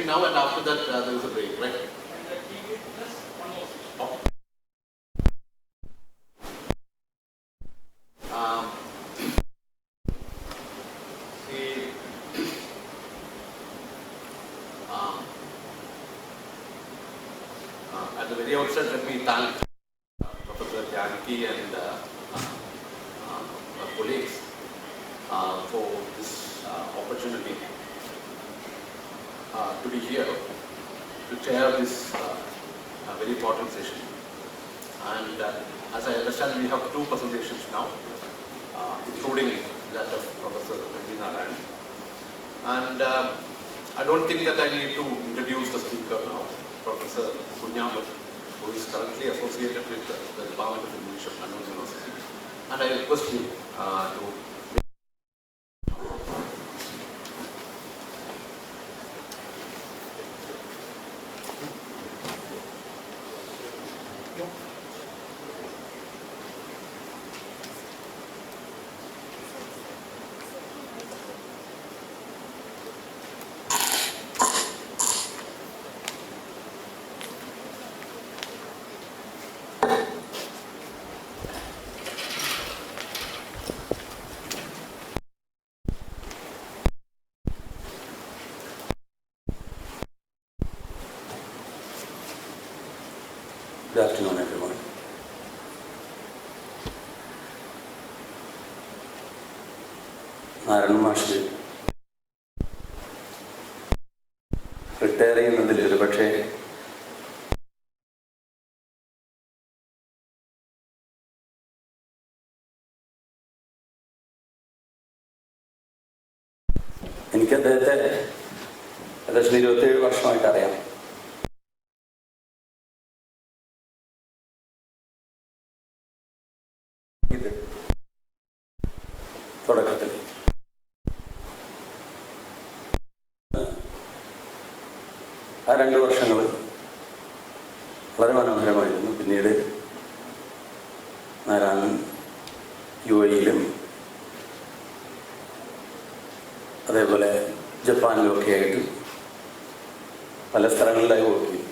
now, and after that there is a break, right? At the very outset, let me thank Professor Janaki and our colleagues for this opportunity to be here to chair this very important session. And as I understand, we have two presentations now, including that of Professor Kakkuzhi-Maliakkal. And I don't think that I need to introduce the speaker now, Professor Kunhammad, who is currently associated with the Department of English of London University. And I request you to Good afternoon, everyone. Narayana മാഷ് retire ചെയ്യുന്നതിൽ ഒരു പക്ഷേ എനിക്ക് അദ്ദേഹത്തെ ഏകദേശം 27 വർഷമായിട്ട് അറിയാം. തുടക്കത്തിൽ ആ 2 വർഷങ്ങൾ വളരെ മനോഹരമായിരുന്നു. പിന്നീട് നാരായണൻ UAE-യിലും അതേപോലെ ജപ്പാനിലുമൊക്കെ ആയിട്ട് പല സ്ഥലങ്ങളിലായി വർക്ക് ചെയ്തു.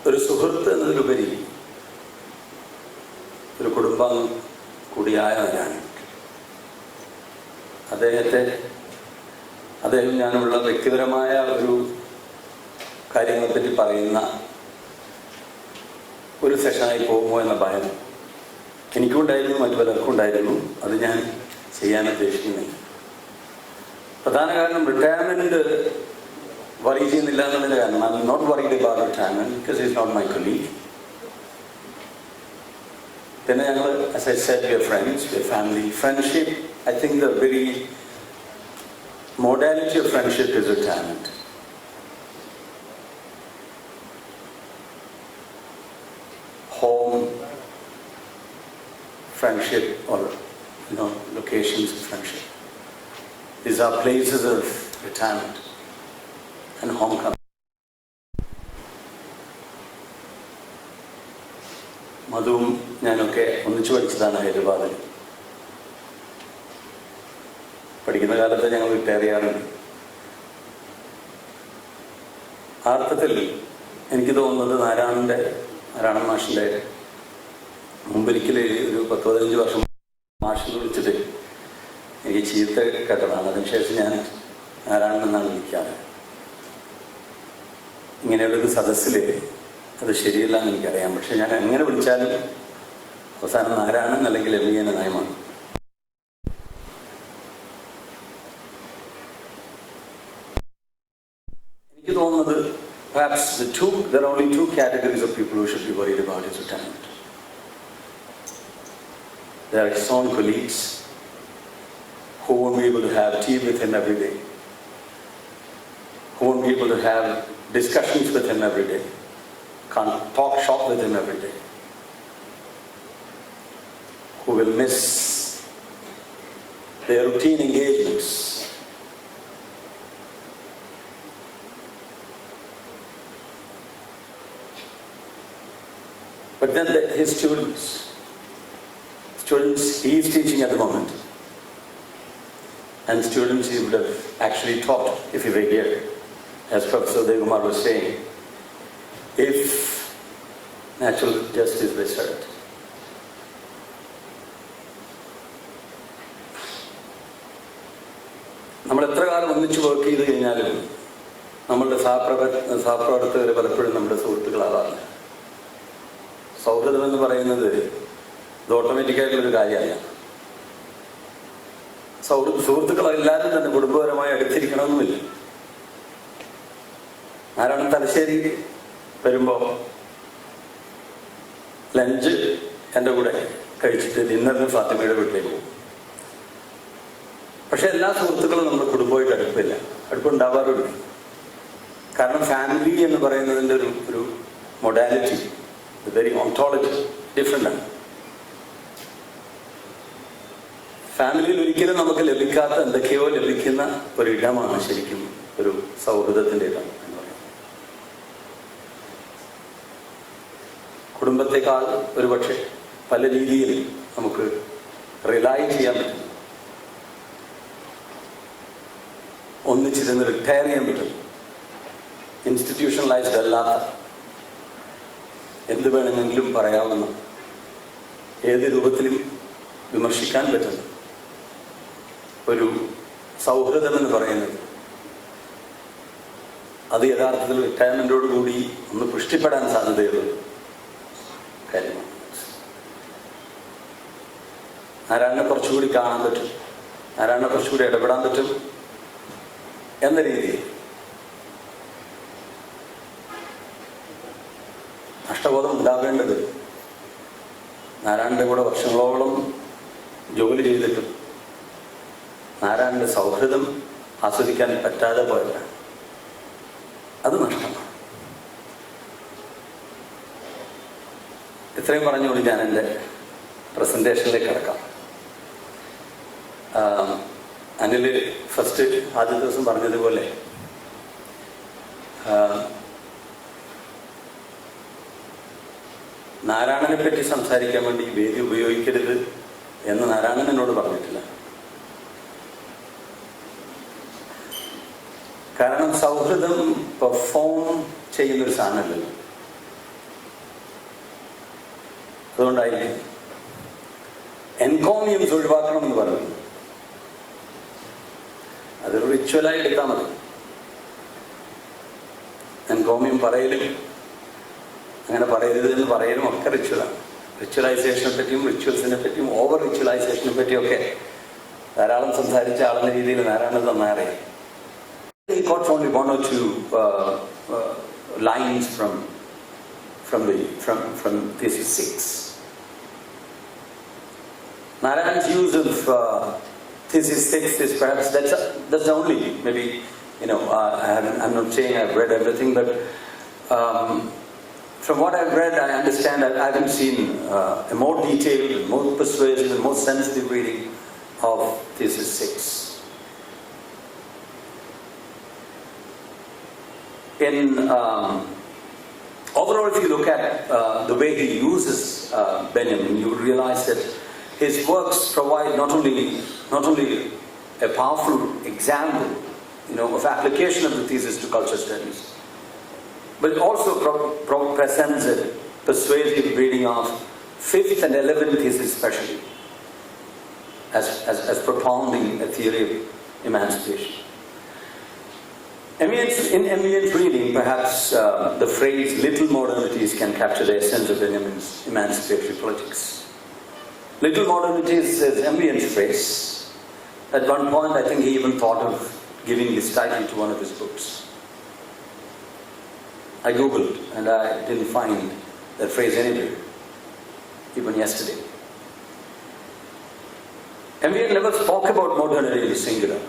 ഒരു സുഹൃത്ത് എന്നതിലുപരി ഒരു കുടുംബം കൂടിയായവരാണ്. അദ്ദേഹം ഞാനുള്ള വ്യക്തിപരമായ ഒരു കാര്യങ്ങളെപ്പറ്റി പറയുന്ന ഒരു സെഷനായി പോകുമോ എന്ന ഭയം എനിക്കും ഉണ്ടായിരുന്നു, മറ്റു പലർക്കും ഉണ്ടായിരുന്നു. അത് ഞാൻ ചെയ്യാൻ ഉദ്ദേശിക്കുന്നില്ല. പ്രധാന കാരണം റിട്ടയർമെൻറ്റ് worry ചെയ്യുന്നില്ല എന്നുള്ളതിൻ്റെ കാരണം I'm not worried about retirement because he's not my colleague. പിന്നെ ഞങ്ങൾ, as I said, we are friends, we are family. Friendship, I think the very modality of friendship is retirement. Home friendship or locations of friendship. These are places of retirement and homecoming. മധുവും ഞാനൊക്കെ ഒന്നിച്ചു പഠിച്ചതാണ് ഹൈദരാബാദിൽ. പഠിക്കുന്ന കാലത്ത് ഞങ്ങൾ retire ചെയ്യാറുണ്ട്. ആ അർത്ഥത്തിൽ എനിക്ക് തോന്നുന്നത് നാരായണൻ മാഷിൻ്റെ മുമ്പൊരിക്കൽ ഒരു 10-15 വർഷം മാഷിനെ വിളിച്ചിട്ട് എനിക്ക് ചീത്ത കേട്ടതാണ്. അതിനുശേഷം ഞാൻ നാരായണൻ എന്നാണ് വിളിക്കാറ്. ഇങ്ങനെയുള്ളൊരു സദസ്സിൽ അത് ശരിയല്ല എന്ന് എനിക്കറിയാം. പക്ഷെ ഞാൻ എങ്ങനെ വിളിച്ചാലും അവസാനം നാരായണൻ അല്ലെങ്കിൽ ME എന്ന നയമാണ്. എനിക്ക് തോന്നുന്നത് perhaps there are only 2 categories of people who should be worried about his retirement. There are his own colleagues who won't be able to have tea with him every day, who won't be able to have discussions with him every day, can't talk shop with him every day, who will miss their routine engagements. But then his students students he is teaching at the moment. And students he would have actually taught if he were here. As Professor Dev was saying, if natural justice were served. നമ്മൾ എത്ര കാലം ഒന്നിച്ച് work ചെയ്ത് കഴിഞ്ഞാലും നമ്മളുടെ സഹപ്രവർത്തകർ പലപ്പോഴും നമ്മുടെ സുഹൃത്തുക്കളാവാറില്ല. സൗഹൃദം എന്ന് പറയുന്നത് ഇത് ഓട്ടോമാറ്റിക്കായിട്ടുള്ളൊരു കാര്യമല്ല. സുഹൃത്തുക്കളെല്ലാവരും തന്നെ കുടുംബപരമായി അടുത്തിരിക്കണമെന്നുമില്ല. ആരാണ് തലശ്ശേരി വരുമ്പോൾ ലഞ്ച് എൻ്റെ കൂടെ കഴിച്ചിട്ട് ഡിന്നറിന് ഫാത്തിമയുടെ വീട്ടിലേക്ക് പോകും. പക്ഷെ എല്ലാ സുഹൃത്തുക്കളും നമ്മുടെ കുടുംബമായിട്ട് അടുപ്പില്ല, അടുപ്പുണ്ടാവാറുമില്ല. കാരണം ഫാമിലി എന്ന് പറയുന്നതിൻ്റെ ഒരു മൊഡാലിറ്റി, വെരി ഓണ്ടോളജി ഡിഫറെൻ്റ് ആണ്. ഫാമിലിയിൽ ഒരിക്കലും നമുക്ക് ലഭിക്കാത്ത എന്തൊക്കെയോ ലഭിക്കുന്ന ഒരിടമാണ് ശരിക്കും ഒരു സൗഹൃദത്തിൻ്റെ ഇടം എന്ന് പറയുന്നത്. കുടുംബത്തെക്കാൾ ഒരുപക്ഷെ പല രീതിയിൽ നമുക്ക് റിലൈ ചെയ്യാൻ പറ്റും, ഒന്നിച്ചിരുന്ന് റിട്ടയർ ചെയ്യാൻ പറ്റും. ഇൻസ്റ്റിറ്റ്യൂഷണലൈസ്ഡ് അല്ലാത്ത, എന്ത് വേണമെങ്കിലും പറയാവുന്ന, ഏത് രൂപത്തിലും വിമർശിക്കാൻ പറ്റുന്ന ഒരു സൗഹൃദം എന്ന് പറയുന്നത് അത് യഥാർത്ഥത്തിൽ റിട്ടയർമെൻറ്റോട് കൂടി ഒന്ന് പുഷ്ടിപ്പെടാൻ സാധ്യതയുള്ള കാര്യമാണ്. ആരാണ് കുറച്ചുകൂടി കാണാൻ പറ്റും, ആരാണ് കുറച്ചുകൂടി ഇടപെടാൻ പറ്റും എന്ന രീതിയിൽ നഷ്ടബോധം ഉണ്ടാവേണ്ടത് നാരായണൻ്റെ കൂടെ വർഷങ്ങളോളം ജോലി ചെയ്തിട്ടും നാരായണൻ്റെ സൗഹൃദം ആസ്വദിക്കാൻ പറ്റാതെ പോയതാണ്. അത് നഷ്ടമാണ്. ഇത്രയും പറഞ്ഞുകൊണ്ട് ഞാൻ എൻ്റെ പ്രസൻറ്റേഷനിലേക്ക് കിടക്കാം. അനിൽ ഫസ്റ്റ് ആദ്യ ദിവസം പറഞ്ഞതുപോലെ നാരായണനെ പറ്റി സംസാരിക്കാൻ വേണ്ടി വേദി ഉപയോഗിക്കരുത് എന്ന് നാരായണൻ എന്നോട് പറഞ്ഞിട്ടില്ല. കാരണം സൗഹൃദം പെർഫോം ചെയ്യുന്നൊരു സാധനമല്ലല്ലോ. അതുകൊണ്ടായിരിക്കും എൻകോമിയംസ് ഒഴിവാക്കണമെന്ന് പറയുന്നു. അതൊരു റിച്വലായി എടുത്താൽ മതി. എൻകോമിയം പറയലും അങ്ങനെ പറയരുത് എന്ന് പറയലും ഒക്കെ റിച്വലാണ്. റിച്വലൈസേഷനെ പറ്റിയും റിച്വൽസിനെ പറ്റിയും ഓവർ റിച്വലൈസേഷനെ പറ്റിയൊക്കെ ധാരാളം സംസാരിച്ച ആളെന്ന രീതിയിൽ നാരായണൻ നന്നായി അറിയാം. He got only one or two lines from thesis 6. Narayan's use of thesis 6 is perhaps that's the only, maybe, you know, I'm not saying I've read everything, but from what I've read, I understand I haven't seen a more detailed, more persuasive, and more sensitive reading of thesis 6. In overall, if you look at the way he uses Benjamin, you will realize that his works provide not only a powerful example, you know, of application of the thesis to culture studies, but it also presents a persuasive reading of 5th and 11th thesis especially, as propounding a theory of emancipation. In eminent reading, perhaps the phrase "little modernities" can capture the essence of Benjamin's emancipatory politics. Little modernities is Emily's phrase. At one point, I think he even thought of giving this title to one of his books. I googled and I didn't find that phrase anywhere, even yesterday. Emily never spoke about modernity in the singular.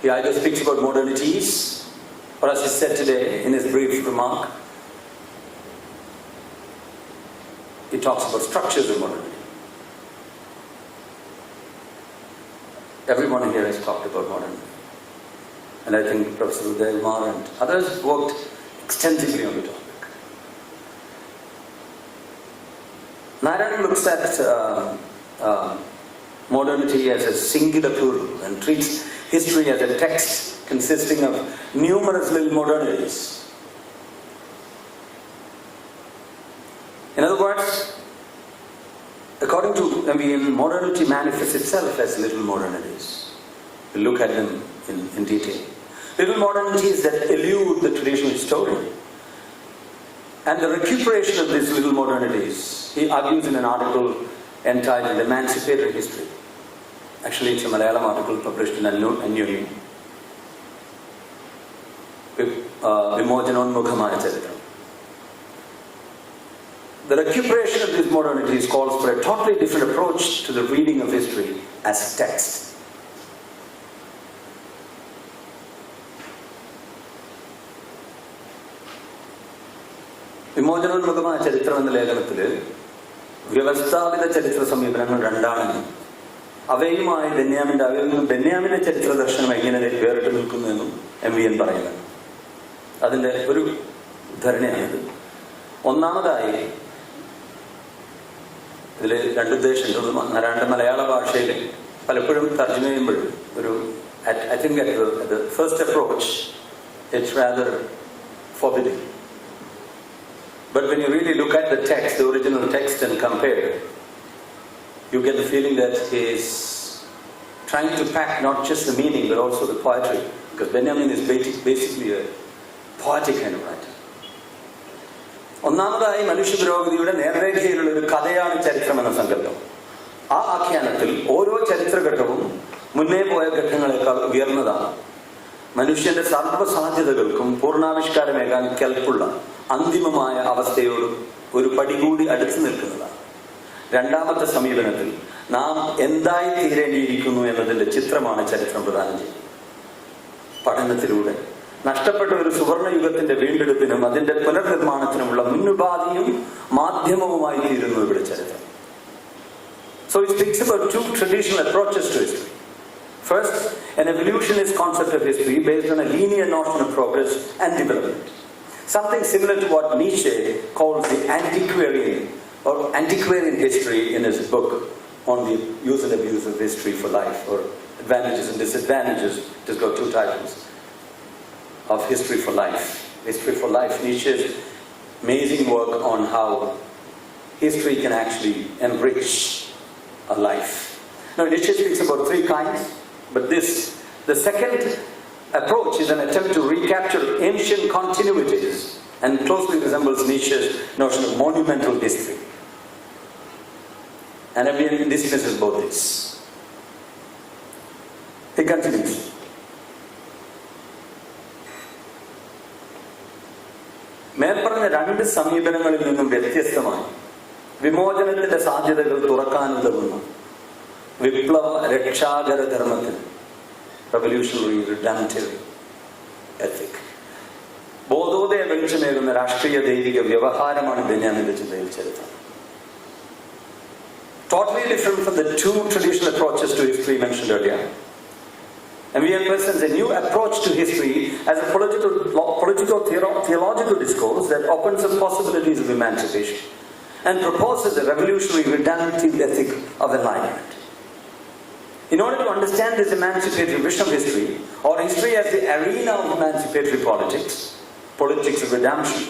He either speaks about modernities, or as he said today in his brief remark, he talks about structures of modernity. Everyone here has talked about modernity. And I think Professor Delmar and others worked extensively on the topic. Narayan looks at modernity as a singular plural and treats history as a text consisting of numerous little modernities. In other words, according to MVN, modernity manifests itself as little modernities. We'll look at them in detail. Little modernities that elude the traditional historian. And the recuperation of these little modernities, he argues in an article entitled Emancipatory History. Actually, it's a Malayalam article published in Annually. Vimojanonmukhamaya Charitra. The recuperation of these modernities calls for a totally different approach to the reading of history as text. വിമോചനോന്മുഖമായ ചരിത്രം എന്ന ലേഖനത്തിൽ വ്യവസ്ഥാപിത ചരിത്ര സമീപനങ്ങൾ രണ്ടാണെന്നും അവയുമായി ബെന്യാമിന്റെ ചരിത്ര ദർശനം എങ്ങനെ വേറിട്ട് നിൽക്കുന്നു എന്നും MVN പറയുന്നത്. അതിൻ്റെ ഒരു ഉദ്ധരണിയാണിത്. ഒന്നാമതായി ഇതിൽ രണ്ടുദ്ദേശമുണ്ട്. രണ്ട് മലയാള ഭാഷയിൽ പലപ്പോഴും തർജ്ജമ ചെയ്യുമ്പോൾ ഒരു I think at the first approach it's rather forbidding. But when you really look at the text, the original text, and compare, you get the feeling that he is trying to pack not just the meaning but also the poetry, because Benjamin is basically a poetic kind of writer. ഒന്നാമതായി മനുഷ്യപുരോഗതിയുടെ നേർരേഖയിലുള്ള ഒരു കഥയാണ് ചരിത്രം എന്ന സങ്കല്പം. ആ ആഖ്യാനത്തിൽ ഓരോ ചരിത്രഘട്ടവും മുന്നേ പോയ ഘട്ടങ്ങളെക്കാൾ ഉയർന്നതാണ്. മനുഷ്യന്റെ സർവ്വസാധ്യതകൾക്കും പൂർണ്ണാവിഷ്കാരമേകാൻ കെൽപ്പുള്ള അന്തിമമായ അവസ്ഥയോടും ഒരു പടി കൂടി അടുത്തു നിൽക്കുന്നതാണ്. രണ്ടാമത്തെ സമീപനത്തിൽ നാം എന്തായി തീരേണ്ടിയിരിക്കുന്നു എന്നതിന്റെ ചിത്രമാണ് ചരിത്രം പ്രദാനം ചെയ്യുന്നത്. പഠനത്തിലൂടെ നഷ്ടപ്പെട്ട ഒരു സുവർണ യുഗത്തിന്റെ വീണ്ടെടുപ്പിനും അതിന്റെ പുനർനിർമ്മാണത്തിനുമുള്ള മുന്നുപാധിയും മാധ്യമവുമായി തീരുന്നു ഇവിടെ ചരിത്രം. So it speaks about two traditional approaches to history. First, an evolutionist concept of history based on a linear notion of progress and development. Something similar to what Nietzsche calls the antiquarian history in his book on the use and abuse of history for life, or advantages and disadvantages. It has got two titles of History for Life. History for Life, Nietzsche's amazing work on how history can actually enrich a life. Now Nietzsche speaks about three kinds, but the second approach is an attempt to recapture ancient continuities and closely resembles Nietzsche's notion of monumental history. And MVN dismisses both these. He continues. മേൽപ്പറഞ്ഞ രണ്ട് സമീപനങ്ങളിൽ നിന്നും വ്യത്യസ്തമായി വിമോചനത്തിന്റെ സാധ്യതകൾ തുറക്കാനുതകുന്ന വിപ്ലവ രക്ഷാകര ധർമ്മത്തിന് revolutionary redemptive ethic ബോധോദയ വെളിച്ചമേകുന്ന രാഷ്ട്രീയ ദൈവിക വ്യവഹാരമാണ് ബെന്യാമിന്റെ ചിന്തയിൽ ചരിത്രം. Totally different from the two traditional approaches to history mentioned earlier. MVN presents a new approach to history as a political-theological discourse that opens up possibilities of emancipation and proposes a revolutionary redemptive ethic of enlightenment. In order to understand this emancipatory vision of history, or history as the arena of emancipatory politics of redemption,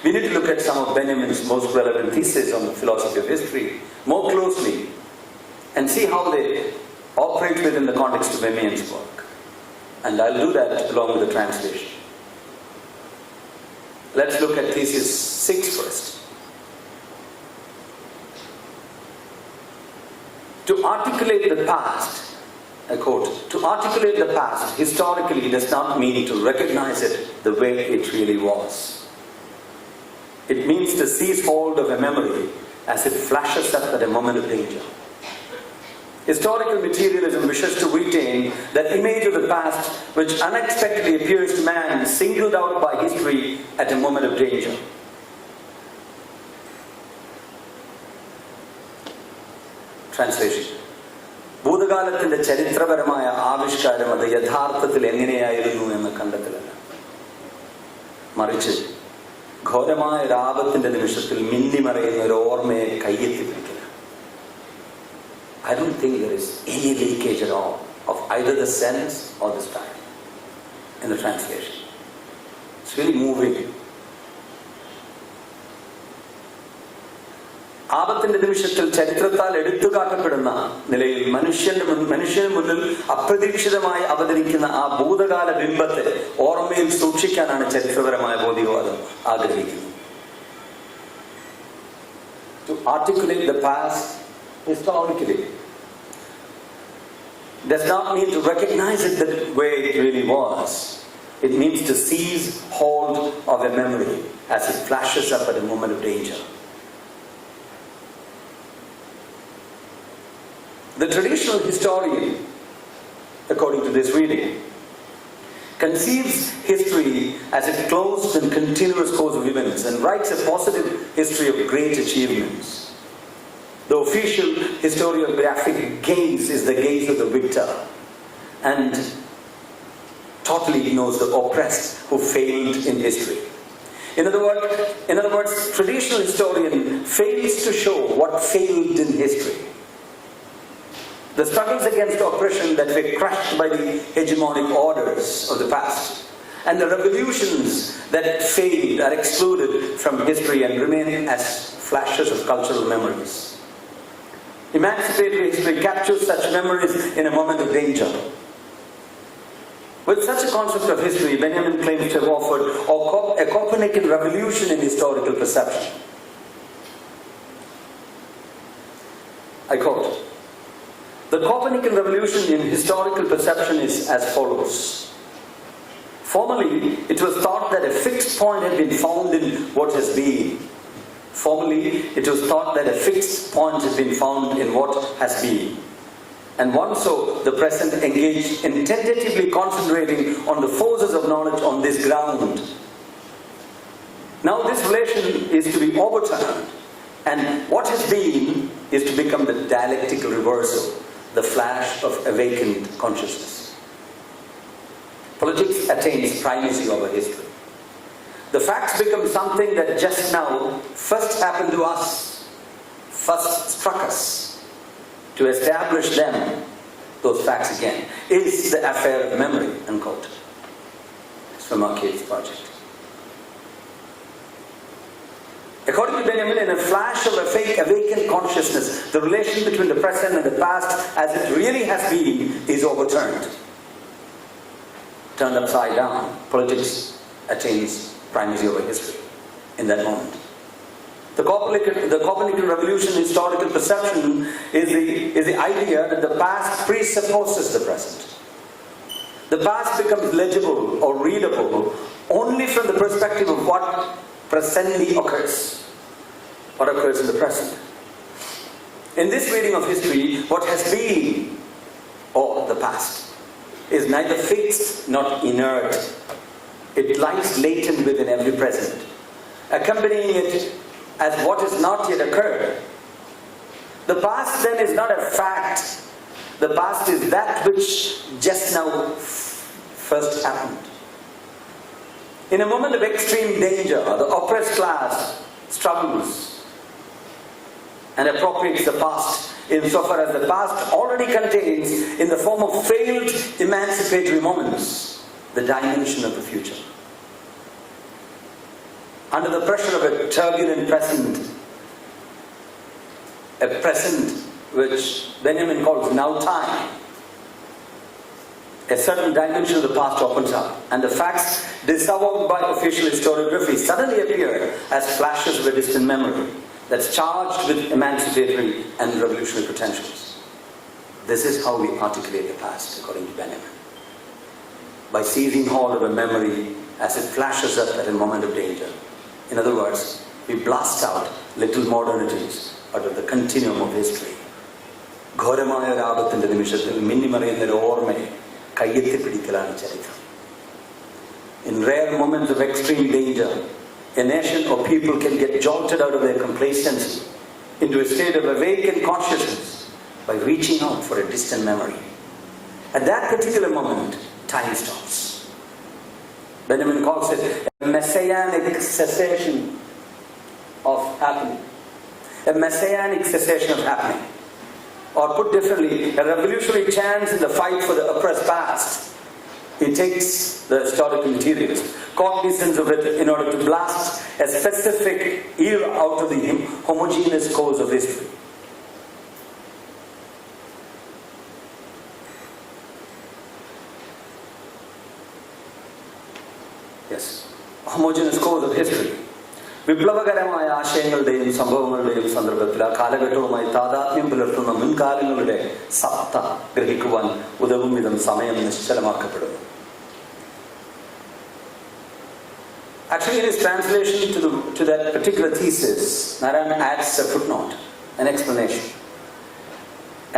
we need to look at some of Benjamin's most relevant theses on the philosophy of history more closely and see how they operate within the context of MVN's work. And I'll do that along with the translation. Let's look at thesis 6 first. To articulate the past, I quote, to articulate the past historically does not mean to recognize it the way it really was. It means to seize hold of a memory as it flashes up at a moment of danger. Historical materialism wishes to retain that image of the past which unexpectedly appears to man singled out by history at a moment of danger. Translation. ഭൂതകാലത്തിന്റെ ചരിത്രപരമായ ആവിഷ്കാരം അത് യഥാർത്ഥത്തിൽ എങ്ങനെയായിരുന്നു എന്ന് കണ്ടെത്തലല്ല, മറിച്ച് ഘോരമായ ഒരു ആപത്തിന്റെ നിമിഷത്തിൽ മിന്നിമറയുന്ന ഒരു ഓർമ്മയെ കയ്യെത്തി പിടിക്കുക. I don't think there is any leakage at all of either the sense or the style in the translation. It's really moving. ആപത്തിന്റെ നിമിഷത്തിൽ ചരിത്രത്താൽ എടുത്തുകാട്ടപ്പെടുന്ന നിലയിൽ മനുഷ്യന് മുന്നിൽ അപ്രതീക്ഷിതമായി അവതരിക്കുന്ന ആ ഭൂതകാല ബിംബത്തെ ഓർമ്മയിൽ സൂക്ഷിക്കാനാണ് ചരിത്രപരമായ ഭൗതികവാദം ആഗ്രഹിക്കുന്നത്. To articulate the past historically does not mean to recognize it the way it really was. It means to seize hold of a memory as it flashes up at a moment of danger. The traditional historian, according to this reading, conceives history as a closed and continuous course of events and writes a positive history of great achievements. The official historiographic gaze is the gaze of the victor and totally ignores the oppressed who failed in history. In other words, traditional historian fails to show what failed in history. The struggles against oppression that were crushed by the hegemonic orders of the past and the revolutions that failed are excluded from history and remain as flashes of cultural memories. Emancipatory history captures such memories in a moment of danger. With such a concept of history, Benjamin claims to have offered a Copernican revolution in historical perception. I quote, "The Copernican revolution in historical perception is as follows. Formerly, it was thought that a fixed point had been found in what has been. Formerly, it was thought that a fixed point had been found in what has been. And once so, the present engaged in tentatively concentrating on the forces of knowledge on this ground. Now this relation is to be overturned, and what has been is to become the dialectical reversal, the flash of awakened consciousness. Politics attains primacy over history. The facts become something that just now first happened to us, first struck us. To establish them, those facts again, is the affair of memory," unquote. It's from Arcade's project. According to Benjamin, in a flash of awakened consciousness, the relation between the present and the past as it really has been is overturned. Turned upside down, politics attains primacy over history in that moment. The Copernican revolution in historical perception is the idea that the past presupposes the present. The past becomes legible or readable only from the perspective of what presently occurs, what occurs in the present. In this reading of history, what has been, or the past, is neither fixed nor inert. It lies latent within every present, accompanying it as what has not yet occurred. The past then is not a fact. The past is that which just now first happened. In a moment of extreme danger, the oppressed class struggles and appropriates the past insofar as the past already contains, in the form of failed emancipatory moments, the dimension of the future. Under the pressure of a turbulent present, a present which Benjamin calls now time, a certain dimension of the past opens up, and the facts disavowed by official historiography suddenly appear as flashes of a distant memory that's charged with emancipatory and revolutionary potentials. This is how we articulate the past, according to Benjamin. By seizing hold of a memory as it flashes up at a moment of danger. In other words, we blast out little modernities out of the continuum of history. ഘോരമായ രാപത്തിന്റെ നിമിഷത്തിൽ മിന്നിമറിയുന്ന ഒരു ഓർമ്മയെ കയ്യെത്തിപ്പിടിക്കലാണ് ചരിത്രം. In rare moments of extreme danger, a nation or people can get jolted out of their complacency into a state of awakened consciousness by reaching out for a distant memory. At that particular moment, time stops. Benjamin calls it a messianic cessation of happening. A messianic cessation of happening. Or put differently, a revolutionary chants in the fight for the oppressed past. He takes the historical materials, cognizance of it, in order to blast a specific era out of the homogeneous course of history. Yes, homogeneous course of history. വിപ്ലവകരമായ ആശയങ്ങളുടെയും സംഭവങ്ങളുടെയും സന്ദർഭത്തിൽ ആ കാലഘട്ടവുമായി താദാത്മ്യം പുലർത്തുന്ന മുൻകാലങ്ങളുടെ സത്ത ഗ്രഹിക്കുവാൻ ഉതകും വിധം സമയം നിശ്ചലമാക്കപ്പെടുന്നു. Actually, in his translation to that particular thesis, Narayan adds a footnote, an explanation.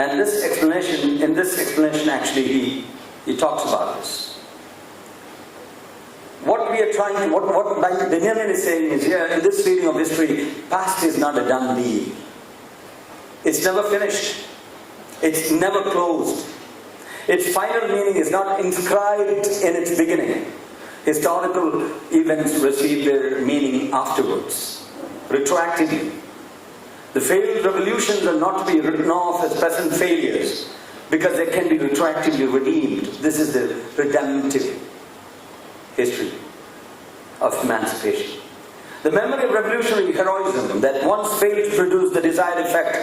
And in this explanation actually he talks about this. What we are trying, what Benjamin is saying is here, in this reading of history, past is not a done deal. It's never finished. It's never closed. Its final meaning is not inscribed in its beginning. Historical events receive their meaning afterwards, retroactively. The failed revolutions are not to be written off as present failures, because they can be retroactively redeemed. This is the redemptive history of emancipation. The memory of revolutionary heroism that once failed to produce the desired effect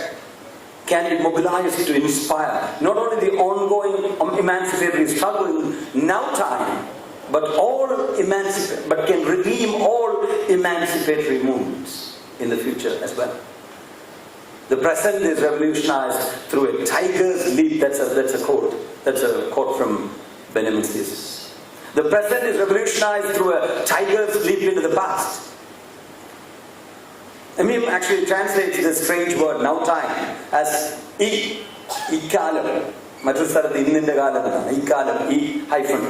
can be mobilized to inspire not only the ongoing emancipatory struggle in now time, but can redeem all emancipatory movements in the future as well. The present is revolutionized through a tiger's leap. That's a quote. That's a quote from Benjamin's thesis. The present is revolutionized through a tiger's leap into the past. Emim actually translates this strange word, now time, as ikalam. Mattu sthalathu inninte kalam enna. Ikalam, hyphen.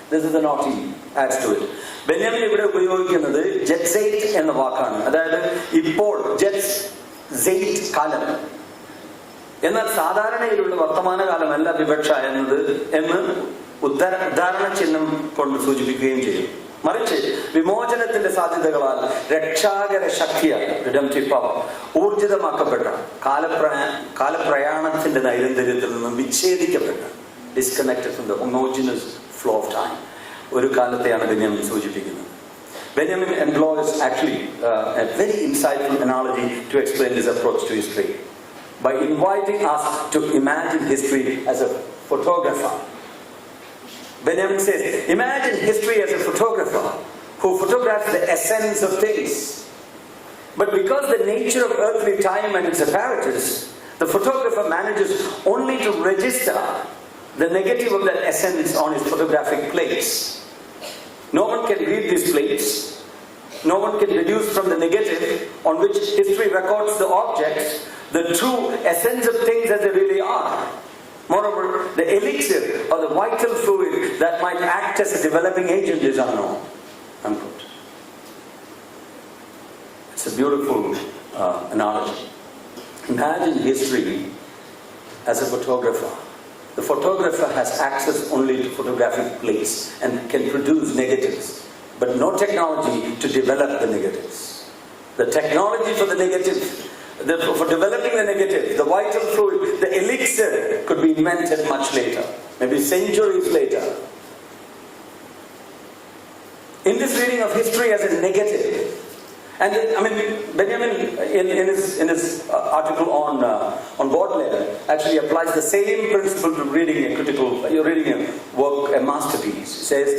This is the note he adds to it. Benjamin ഇവിടെ ഉപയോഗിക്കുന്നത് ജെറ്റ്സൈറ്റ് എന്ന വാക്കാണ്. അതായത് ഇപ്പോൾ ജെറ്റ്സൈറ്റ് കാലം. എന്നാൽ സാധാരണയിലുള്ള വർത്തമാനകാലമല്ല വിവക്ഷ എന്ന് ഉദാഹരണ ചിഹ്നം കൊണ്ട് സൂചിപ്പിക്കുകയും ചെയ്യും. മറിച്ച് വിമോചനത്തിന്റെ സാധ്യതകളാൽ രക്ഷാകര ശക്തിയാൽ ഊർജിതമാക്കപ്പെട്ട കാലപ്രയാണത്തിന്റെ നൈരന്തര്യത്തിൽ നിന്നും വിച്ഛേദിക്കപ്പെട്ട disconnected from the homogeneous flow of time ഒരു കാലത്തെയാണ് ബെന്യാമിൻ സൂചിപ്പിക്കുന്നത്. Benjamin employs actually a very insightful analogy to explain this approach to history by inviting us to imagine history as a photographer. Benjamin says, imagine history as a photographer who photographs the essence of things. But because the nature of earthly time and its apparatus, the photographer manages only to register the negative of that essence on his photographic plates. No one can read these plates. No one can deduce from the negative on which history records the objects the true essence of things as they really are. Moreover, the elixir or the vital fluid that might act as a developing agent is unknown. Unquote. It's a beautiful analogy. Imagine history as a photographer. The photographer has access only to photographic plates and can produce negatives, but no technology to develop the negatives. The technology for the negative, for developing the negative, the vital fluid, the elixir could be invented much later, maybe centuries later. In this reading of history as a negative, and Benjamin in his article on Baudelaire actually applies the same principle to reading a work, a masterpiece. He says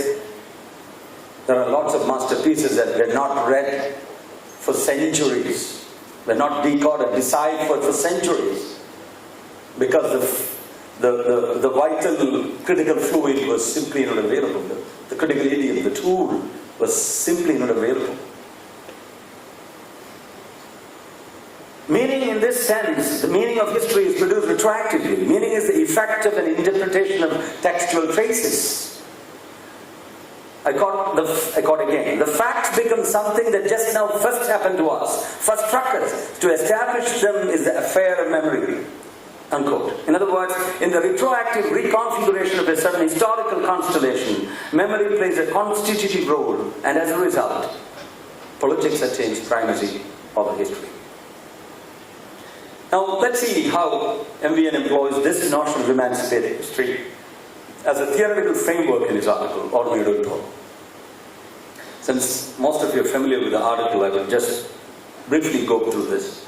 there are lots of masterpieces that were not read for centuries, were not decoded, deciphered for centuries, because the vital critical fluid was simply not available. The critical idiom, the tool, was simply not available. Meaning in this sense, the meaning of history is produced retroactively. Meaning is the effect of an interpretation of textual traces. I quote again. The facts become something that just now first happened to us, first struck us. To establish them is the affair of memory. Unquote. In other words, in the retroactive reconfiguration of a certain historical constellation, memory plays a constitutive role, and as a result, politics attains primacy over history. Now let's see how MVN employs this notion of emancipated history as a theoretical framework in his article, Ordinary Talk. Since most of you are familiar with the article, I will just briefly go through this.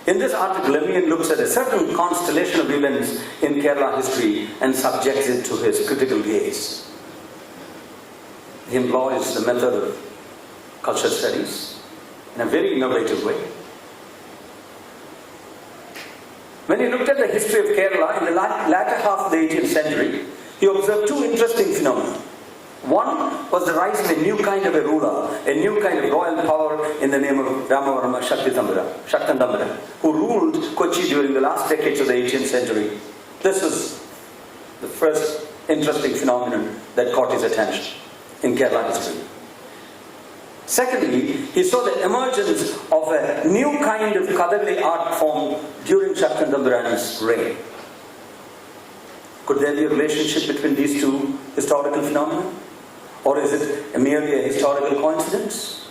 In this article, MVN looks at a certain constellation of events in Kerala history and subjects it to his critical gaze. He employs the method of culture studies in a very innovative way. When he looked at the history of Kerala in the latter half of the 18th century, he observed two interesting phenomena. One was the rise of a new kind of a ruler, a new kind of royal power in the name of Ramavarma Shaktandambara, who ruled Kochi during the last decades of the 18th century. This was the first interesting phenomenon that caught his attention in Kerala history. Secondly, he saw the emergence of a new kind of Kathakali art form during Shaktandambara's reign. Could there be a relationship between these two historical phenomena? Or is it merely a historical coincidence?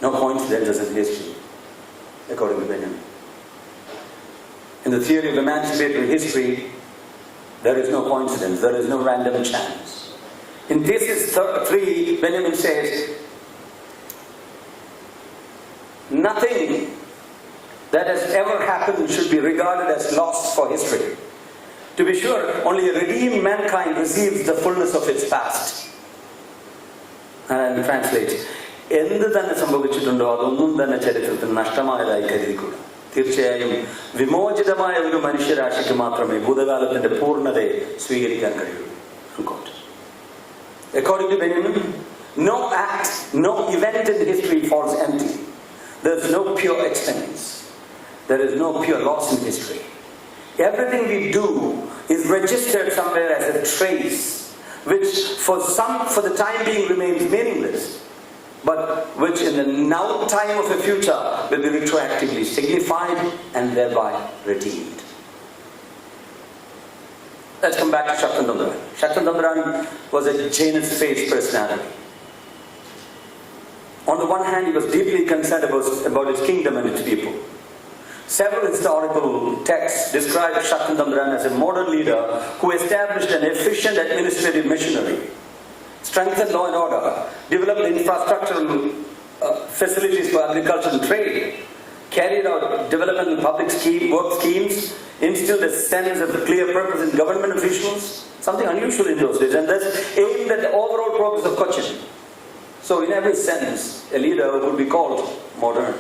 No coincidences in history, according to Benjamin. In the theory of emancipatory history, there is no coincidence, there is no random chance. In thesis 3, Benjamin says, nothing that has ever happened should be regarded as lost for history. To be sure, only a redeemed mankind receives the fullness of its past. And I will translate. എന്ത് തന്നെ സംഭവിച്ചിട്ടുണ്ടോ അതൊന്നും തന്നെ ചരിത്രത്തിൽ നഷ്ടമായതായി കരുതിക്കൂടാ. തീർച്ചയായും വിമോചിതമായ ഒരു മനുഷ്യരാശിക്ക് മാത്രമേ ഭൂതകാലത്തിന്റെ പൂർണ്ണതയെ സ്വീകരിക്കാൻ കഴിയൂ. According to Benjamin, no act, no event in history falls empty. There is no pure expense. There is no pure loss in history. Everything we do is registered somewhere as a trace, which for the time being remains meaningless, but which in the now time of the future will be retroactively signified and thereby redeemed. Let's come back to Shaktandambaran. Shaktandambaran was a Janus-faced personality. On the one hand, he was deeply concerned about his kingdom and its people. Several historical texts describe Shaktandambaran as a modern leader who established an efficient administrative machinery, strengthened law and order, developed infrastructural facilities for agriculture and trade, carried out developmental public work schemes, instilled a sense of clear purpose in government officials, something unusual in those days, and thus aimed at the overall progress of Cochin. So in every sense, a leader would be called modern.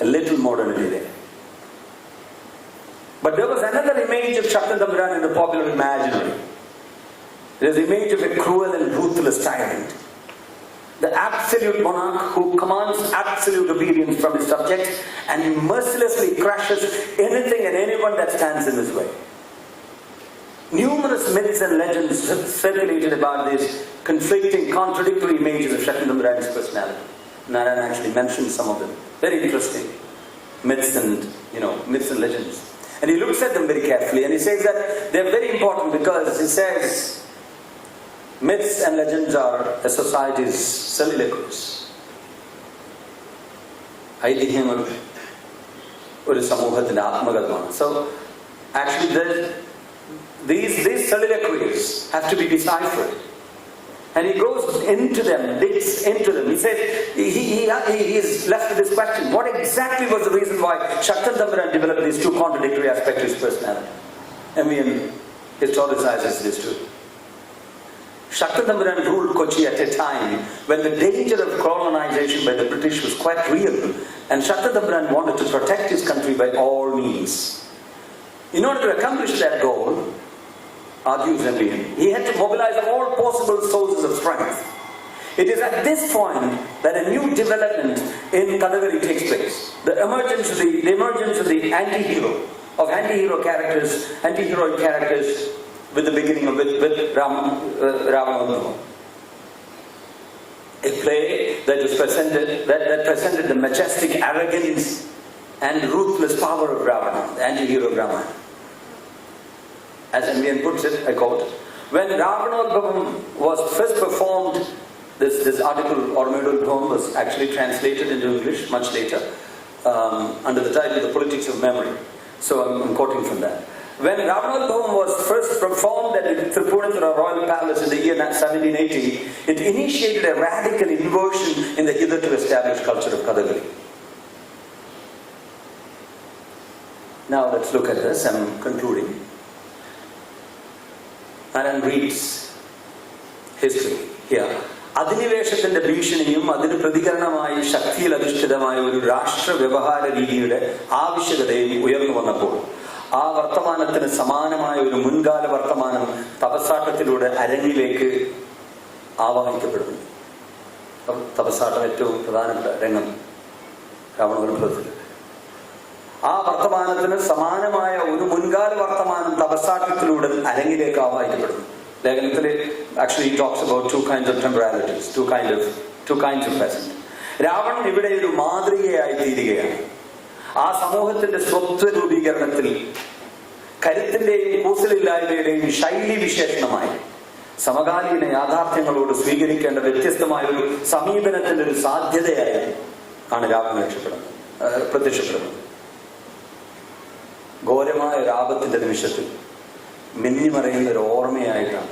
A little modernity there. But there was another image of Shaktandambaran in the popular imaginary. There is the image of a cruel and ruthless tyrant. The absolute monarch who commands absolute obedience from his subjects and mercilessly crushes anything and anyone that stands in his way. Numerous myths and legends circulated about these conflicting, contradictory images of Shaktandambaran's personality. Narayan actually mentioned some of them. Very interesting myths and legends. And he looks at them very carefully and he says that they're very important because he says myths and legends are a society's soliloquies. ഐതിഹ്യങ്ങൾ ഒരു സമൂഹത്തിന്റെ ആത്മകഥമാണ്. So actually these soliloquies have to be deciphered. And he goes into them, digs into them. He says, he is left with this question. What exactly was the reason why Shaktandambaran developed these two contradictory aspects of his personality? MVN historicizes this too. Shaktandambaran ruled Kochi at a time when the danger of colonization by the British was quite real. And Shaktandambaran wanted to protect his country by all means. In order to accomplish that goal, argues MVN, he had to mobilize all possible sources of strength. It is at this point that a new development in Kathakali takes place. The emergence of the anti-hero characters with the beginning of with Ravana. A play that presented the majestic arrogance and ruthless power of Ravana, the anti-hero Ravana. As MVN puts it, I quote, when Ravanodbhavam was first performed, this article, Ormedul Bhavam, was actually translated into English much later. under the title The Politics of Memory. So I'm quoting from that. When Ravanodhavam was first performed at Tripurandara Royal Palace in the year 1780, it initiated a radical inversion in the hitherto established culture of Kathakali. Now let's look at this. I'm concluding. Alan reads history here. അധിനിവേശത്തിന്റെ ഭീഷണിയും അതിന് പ്രതികരണമായി ശക്തിയിൽ അധിഷ്ഠിതമായ ഒരു രാഷ്ട്ര വ്യവഹാര രീതിയുടെ ആവശ്യകതയും ഉയർന്നു വന്നപ്പോൾ ആ വർത്തമാനത്തിന് സമാനമായ ഒരു മുൻകാല വർത്തമാനം തപസ്സാട്ടത്തിലൂടെ അരങ്ങിലേക്ക് ആവാഹിക്കപ്പെടുന്നു. തപസ്സാട്ടം ഏറ്റവും പ്രധാനപ്പെട്ട രംഗം രാവണവധത്തിൽ. ആ വർത്തമാനത്തിന് സമാനമായ ഒരു മുൻകാല വർത്തമാനം തപസ്സാട്ടത്തിലൂടെ അരങ്ങിലേക്ക് ആവാഹിക്കപ്പെടുന്നു. ലേഖനത്തിൽ actually he talks about two kinds of temporalities, two kinds of present. Ravanan ഇവിടെ ഒരു മാതൃകയായി തീരുകയാണ്. ആ സമൂഹത്തിന്റെ സ്വത്വ രൂപീകരണത്തിൽ കരുത്തിന്റെയും കൂസലില്ലായ്മയുടെയും ശൈലി വിശേഷണമായി സമകാലീന യാഥാർത്ഥ്യങ്ങളോട് സ്വീകരിക്കേണ്ട വ്യത്യസ്തമായ ഒരു സമീപനത്തിന്റെ ഒരു സാധ്യതയായി ആണ് രാവണൻ പ്രത്യക്ഷപ്പെടുന്നത്. ഘോരമായ രാപത്തിന്റെ നിമിഷത്തിൽ മിന്നിമറയുന്ന ഒരു ഓർമ്മയായിട്ടാണ്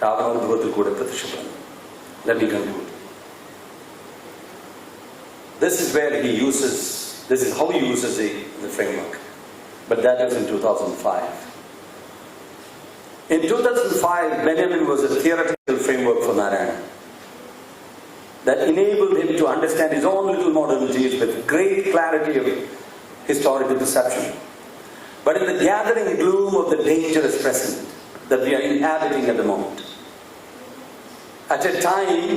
രാവണോദ്ഭവത്തിൽ കൂടെ പ്രത്യക്ഷപ്പെടുന്നത്. Let me conclude. This is how he uses the framework. But that was in 2005. In 2005, Benjamin was a theoretical framework for Narayana that enabled him to understand his own little modernities with great clarity of historical perception. But in the gathering gloom of the dangerous present that we are inhabiting at the moment, at a time,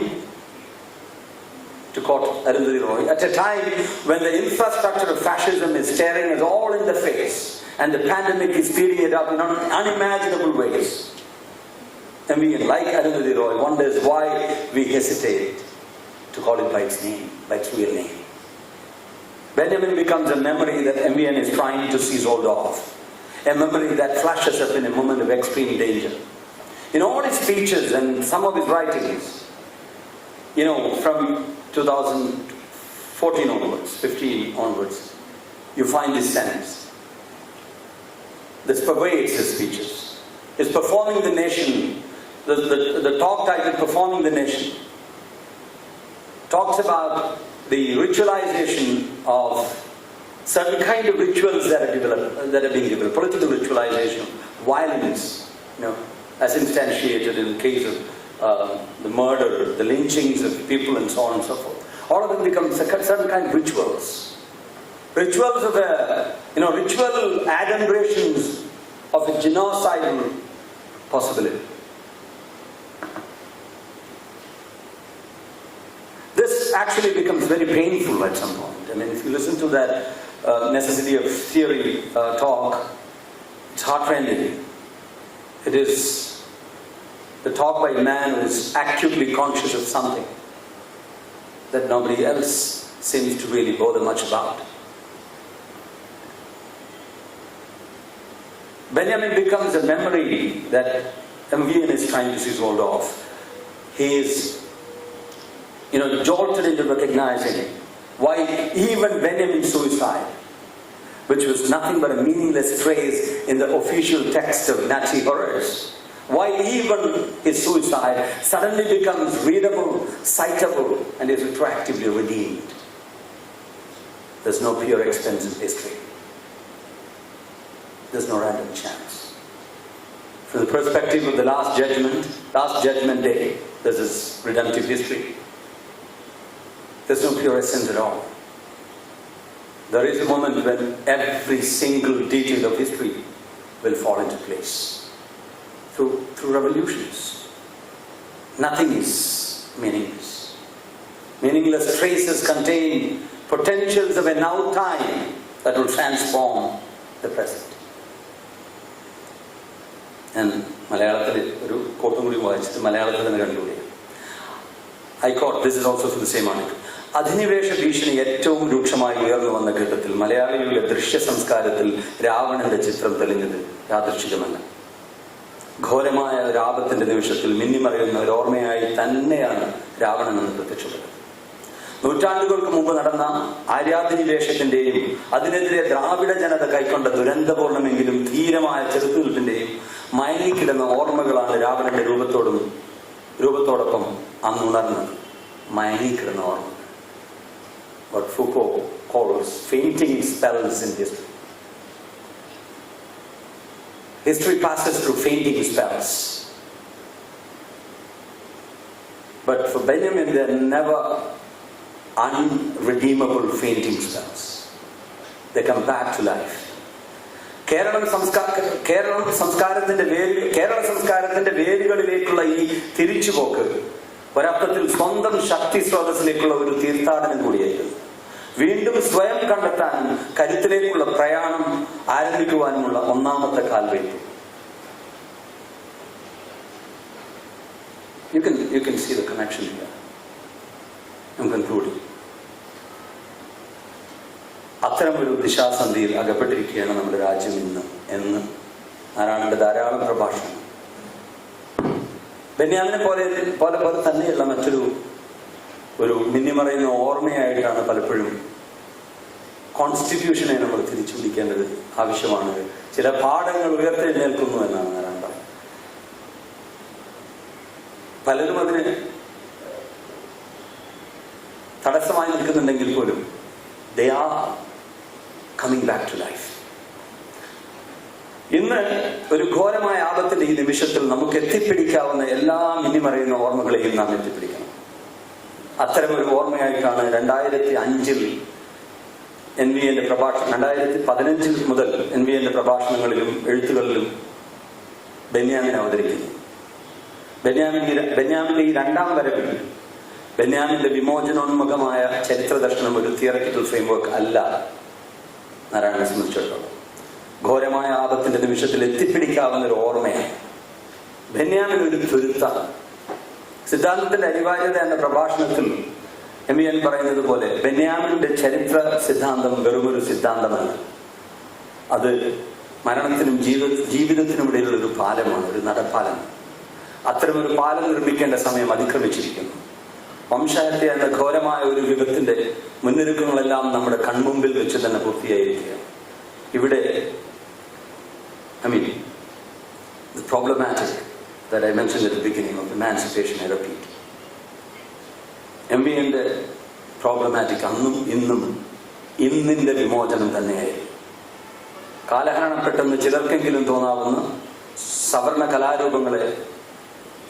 to quote Arundhati Roy, at a time when the infrastructure of fascism is staring us all in the face and the pandemic is speeding it up in unimaginable ways, and we, like Arundhati Roy, wonders why we hesitate to call it by its name, by its real name. Benjamin becomes a memory that MVN is trying to seize hold of, a memory that flashes up in a moment of extreme danger. In all his speeches and some of his writings, from 2014 onwards, 15 onwards, you find this sense. This pervades his speeches. His performing the nation, the talk title Performing the Nation, talks about the ritualization of certain kind of rituals that are being developed, political ritualization, violence, as instantiated in the case of the murder, the lynchings of people and so on and so forth. All of them become certain kind of rituals. Rituals of ritual adumbrations of a genocidal possibility. This actually becomes very painful at some point. I mean, if you listen to that necessity of theory talk, it's heartrending. It is the talk by a man who is acutely conscious of something that nobody else seems to really bother much about. Benjamin becomes a memory that MVN is trying to seize hold of. He is jolted into recognizing why even Benjamin's suicide, which was nothing but a meaningless phrase in the official text of Nazi horrors, why even his suicide suddenly becomes readable, citable, and is retroactively redeemed. There's no pure expense in history. There's no random chance. From the perspective of the last judgment day, there's this redemptive history. There's no pure essence at all. There is a moment when every single detail of history will fall into place. Through revolutions. Nothing is meaningless. Meaningless traces contain potentials of a now time that will transform the present. And Malayalam, ഒരു കോട്ടും കൂടി വായിച്ചിട്ട് മലയാളത്തിൽ തന്നെ കണ്ടുകൂടി. I quote, this is also from the same article. അധിനിവേശ ഭീഷണി ഏറ്റവും രൂക്ഷമായി ഉയർന്നു വന്ന ഘട്ടത്തിൽ മലയാളികളുടെ ദൃശ്യ സംസ്കാരത്തിൽ രാവണന്റെ ചിത്രം തെളിഞ്ഞത് യാദൃച്ഛികമല്ല. ഘോരമായ രാപത്തിന്റെ നിമിഷത്തിൽ മിന്നിമറയുന്ന ഒരു ഓർമ്മയായി തന്നെയാണ് രാവണൻ എന്ന് പ്രത്യക്ഷപ്പെട്ടത്. നൂറ്റാണ്ടുകൾക്ക് മുമ്പ് നടന്ന ആര്യാധിനിവേശത്തിന്റെയും അതിനെതിരെ ദ്രാവിഡ ജനത കൈക്കൊണ്ട ദുരന്തപൂർണ്ണമെങ്കിലും ധീരമായ ചെറുത്തുനിൽപ്പിന്റെയും മയങ്ങിക്കിടന്ന ഓർമ്മകളാണ് രാവണന്റെ രൂപത്തോടൊപ്പം അന്നുണർന്നത്. മയങ്ങിക്കിടന്ന ഓർമ്മ. What Foucault calls fainting spells in history. History passes through fainting spells. But for Benjamin, there are never unredeemable fainting spells. They come back to life. Kerala സംസ്കാരത്തിന്റെ വേരുകളിലേക്കുള്ള ഈ തിരിച്ചുപോക്ക് ഒരർത്ഥത്തിൽ സ്വന്തം ശക്തി സ്രോതസ്സിലേക്കുള്ള ഒരു തീർത്ഥാടനം കൂടിയായിരുന്നു. വീണ്ടും സ്വയം കണ്ടെത്താനും കരുത്തിലേക്കുള്ള പ്രയാണം ആരംഭിക്കുവാനുമുള്ള ഒന്നാമത്തെ കാൽവയ്പ്. You can see the connection here. I'm concluding. അത്തരമൊരു ദിശാസന്ധിയിൽ അകപ്പെട്ടിരിക്കുകയാണ് നമ്മുടെ രാജ്യം ഇന്ന് എന്ന് നാരായണന്റെ ധാരാളം പ്രഭാഷണം. ബെന്യാമിനെ പോലെ തന്നെയുള്ള മറ്റൊരു മിന്നിമറയുന്ന ഓർമ്മയായിട്ടാണ് പലപ്പോഴും കോൺസ്റ്റിറ്റ്യൂഷനെ നമ്മൾ തിരിച്ചു പിടിക്കേണ്ടത് ആവശ്യമാണ്. ചില പാഠങ്ങൾ ഉയർത്തെഴുന്നേൽക്കുന്നു എന്നാണ് നാരായണൻ പറയുന്നത്. പലരും അതിന് തടസ്സമായി നിൽക്കുന്നുണ്ടെങ്കിൽ പോലും they are coming back to life. ഇന്ന് ഒരു ഘോരമായ ആപത്തിന്റെ ഈ നിമിഷത്തിൽ നമുക്ക് എത്തിപ്പിടിക്കാവുന്ന എല്ലാ മിന്നിമറയുന്ന ഓർമ്മകളെയും നാം എത്തിപ്പിടിക്കണം. അത്തരമൊരു ഓർമ്മയായിട്ടാണ് 2005 NVAന്റെ 2015 മുതൽ NVAന്റെ പ്രഭാഷണങ്ങളിലും എഴുത്തുകളിലും ബെന്യാമിനെ അവതരിക്കുന്നു. ബെന്യാമിന്റെ ഈ രണ്ടാം വരവിൽ ബെന്യാമിന്റെ വിമോചനോന്മുഖമായ ചരിത്ര ദർശനം ഒരു തിയററ്റിക്കൽ ഫ്രെയിംവർക്ക് അല്ല നാരായണനെ സംബന്ധിച്ചിടത്തോളം. ഘോരമായ ആപത്തിന്റെ നിമിഷത്തിൽ എത്തിപ്പിടിക്കാവുന്ന ഒരു ഓർമ്മയാണ്. ബെന്യാമിൻ ഒരു തുരുത്താണ്. സിദ്ധാന്തത്തിന്റെ അനിവാര്യത എന്ന പ്രഭാഷണത്തിൽ MVN പറയുന്നത് പോലെ ബെന്യാമിന്റെ ചരിത്ര സിദ്ധാന്തം വെറുമൊരു സിദ്ധാന്തമല്ല. അത് മരണത്തിനും ജീവിതത്തിനും ഇടയിലുള്ള ഒരു പാലമാണ്, ഒരു നടപ്പാലം. അത്തരമൊരു പാലം നിർമ്മിക്കേണ്ട സമയം അതിക്രമിച്ചിരിക്കുന്നു. വംശഹത്യ എന്ന ഘോരമായ ഒരു വിപത്തിന്റെ മുന്നൊരുക്കങ്ങളെല്ലാം നമ്മുടെ കൺമുമ്പിൽ വെച്ച് തന്നെ പൂർത്തിയായിരിക്കുകയാണ്. ഇവിടെ the problematic that I mentioned at the beginning of Emancipation, I repeat. MVNന്റെ പ്രോബ്ലമാറ്റിക് അന്നും ഇന്നും ഇന്നിന്റെ വിമോചനം തന്നെയായിരുന്നു. കാലഹരണപ്പെട്ടെന്ന് ചിലർക്കെങ്കിലും തോന്നാവുന്ന സവർണ കലാരൂപങ്ങളെ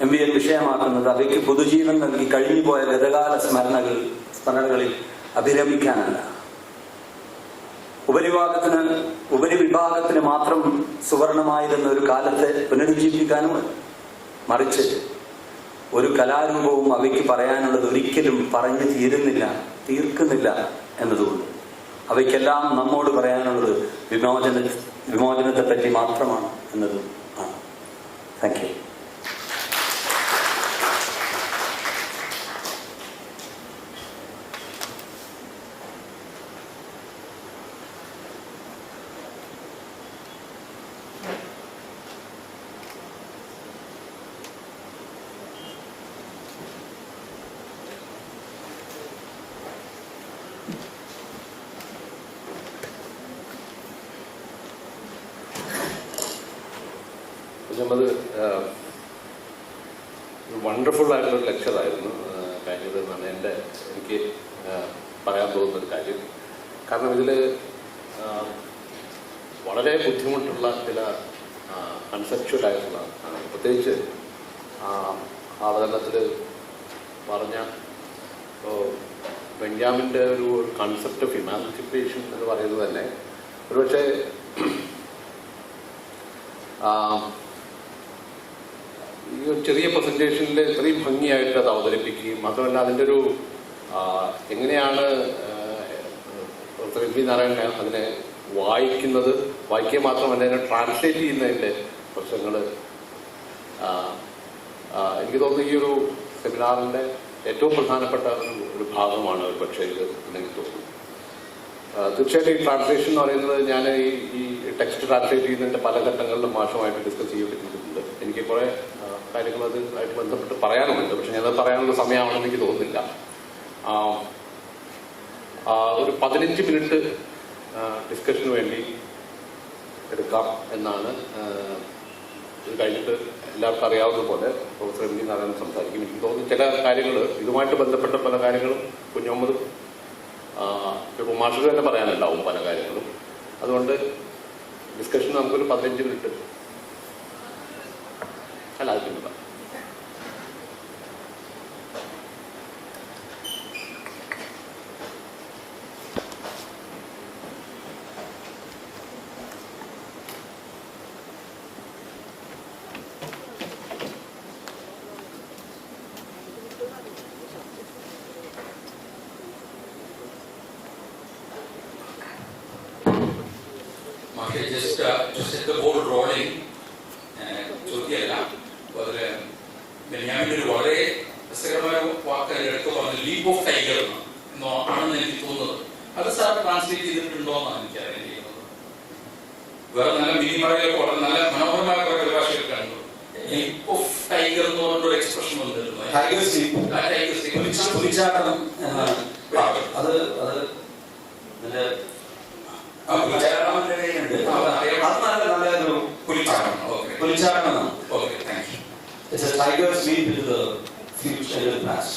MVN വിഷയമാക്കുന്നത് അവയ്ക്ക് പൊതുജീവൻ നൽകി കഴിഞ്ഞുപോയ ഗതകാല സ്മരണകളിൽ അഭിരമിക്കാനല്ല, ഉപരിവിഭാഗത്തിന് മാത്രം സുവർണമായിരുന്ന ഒരു കാലത്തെ പുനരുജ്ജീവിക്കാനും, മറിച്ച് ഒരു കലാരൂപവും അവയ്ക്ക് പറയാനുള്ളത് ഒരിക്കലും പറഞ്ഞു തീർക്കുന്നില്ല എന്നതുകൊണ്ട് അവയ്ക്കെല്ലാം നമ്മോട് പറയാനുള്ളത് വിമോചനത്തെ പറ്റി മാത്രമാണ് എന്നതും ആണ്. Thank you. അത് വണ്ടർഫുൾ ആയിട്ടുള്ളൊരു ലെക്ചറായിരുന്നു കഴിഞ്ഞതെന്നാണ് എനിക്ക് പറയാൻ തോന്നുന്നൊരു കാര്യം. കാരണം ഇതിൽ വളരെ ബുദ്ധിമുട്ടുള്ള ചില കൺസെപ്ച്വലായിട്ടുള്ള, പ്രത്യേകിച്ച് അവതരണത്തിൽ പറഞ്ഞ ബെന്യാമിൻ്റെ ഒരു കൺസെപ്റ്റ് ഓഫ് ഇമാൻസിപ്പേഷൻ എന്ന് പറയുന്നത് തന്നെ ഒരുപക്ഷെ ഈ ഒരു ചെറിയ പ്രസന്റേഷനിൽ ഇത്രയും ഭംഗിയായിട്ട് അത് അവതരിപ്പിക്കുകയും മാത്രമല്ല അതിൻ്റെ ഒരു എങ്ങനെയാണ് പ്രൊഫസർ MV നാരായണൻ അതിനെ വായിക്കുക മാത്രമല്ല അതിനെ ട്രാൻസ്ലേറ്റ് ചെയ്യുന്നതിൻ്റെ പ്രശ്നങ്ങൾ എനിക്ക് തോന്നുന്നു ഈ ഒരു സെമിനാറിൻ്റെ ഏറ്റവും പ്രധാനപ്പെട്ട ഒരു ഭാഗമാണ് ഒരു പക്ഷേ ഇത് എനിക്ക് തോന്നുന്നു. തീർച്ചയായിട്ടും ഈ ട്രാൻസ്ലേഷൻ എന്ന് പറയുന്നത് ഞാൻ ഈ ടെക്സ്റ്റ് ട്രാൻസ്ലേറ്റ് ചെയ്യുന്നതിൻ്റെ പല ഘട്ടങ്ങളിലും മാഷുമായിട്ട് ഡിസ്കസ് ചെയ്യപ്പെട്ടിട്ടുണ്ട്. എനിക്ക് കുറേ കാര്യങ്ങൾ അതുമായിട്ട് ബന്ധപ്പെട്ട് പറയാനുമുണ്ട്. പക്ഷെ ഞാനത് പറയാനുള്ള സമയമാണെന്ന് എനിക്ക് തോന്നുന്നില്ല. ഒരു 15 മിനിറ്റ് ഡിസ്കഷന് വേണ്ടി എടുക്കാം എന്നാണ്. ഇത് കഴിഞ്ഞിട്ട് എല്ലാവർക്കും അറിയാവുന്ന പോലെ പ്രൊഫസർ എം. നാരായണൻ സംസാരിക്കും. എനിക്ക് തോന്നുന്നു ചില കാര്യങ്ങൾ ഇതുമായിട്ട് ബന്ധപ്പെട്ട പല കാര്യങ്ങളും കുഞ്ഞമ്മദ് ഇപ്പോൾ മാഷ് തന്നെ പറയാനുണ്ടാവും പല കാര്യങ്ങളും. അതുകൊണ്ട് ഡിസ്കഷൻ നമുക്കൊരു 15 മിനിറ്റ് അല്ല അത് പിന്നെ just set the ball rolling. ചോദ്യമല്ല, അതിൽ ബെന്യാമിൻ്റെ ഒരു വളരെ രസകരമായ വാക്കെടുത്ത് പറഞ്ഞ ലീപ്പ് ഓഫ് ടൈഗർ ആണെന്ന് എനിക്ക് തോന്നുന്നത്. അത് സാർ ട്രാൻസ്ലേറ്റ് ചെയ്തിട്ടുണ്ടോ എന്നാണ് എനിക്ക് അറിയുന്നത്. വേറെ നല്ല മിനിമറയിലൊക്കെ വളരെ നല്ല മനോഹരമായ കുറെ പരിഭാഷയൊക്കെ കണ്ടു. ലീപ്പ് ഓഫ് ടൈഗർ എന്ന് പറഞ്ഞൊരു എക്സ്പ്രഷൻ വന്നിരുന്നു. It's a tiger's leap into the future and the past.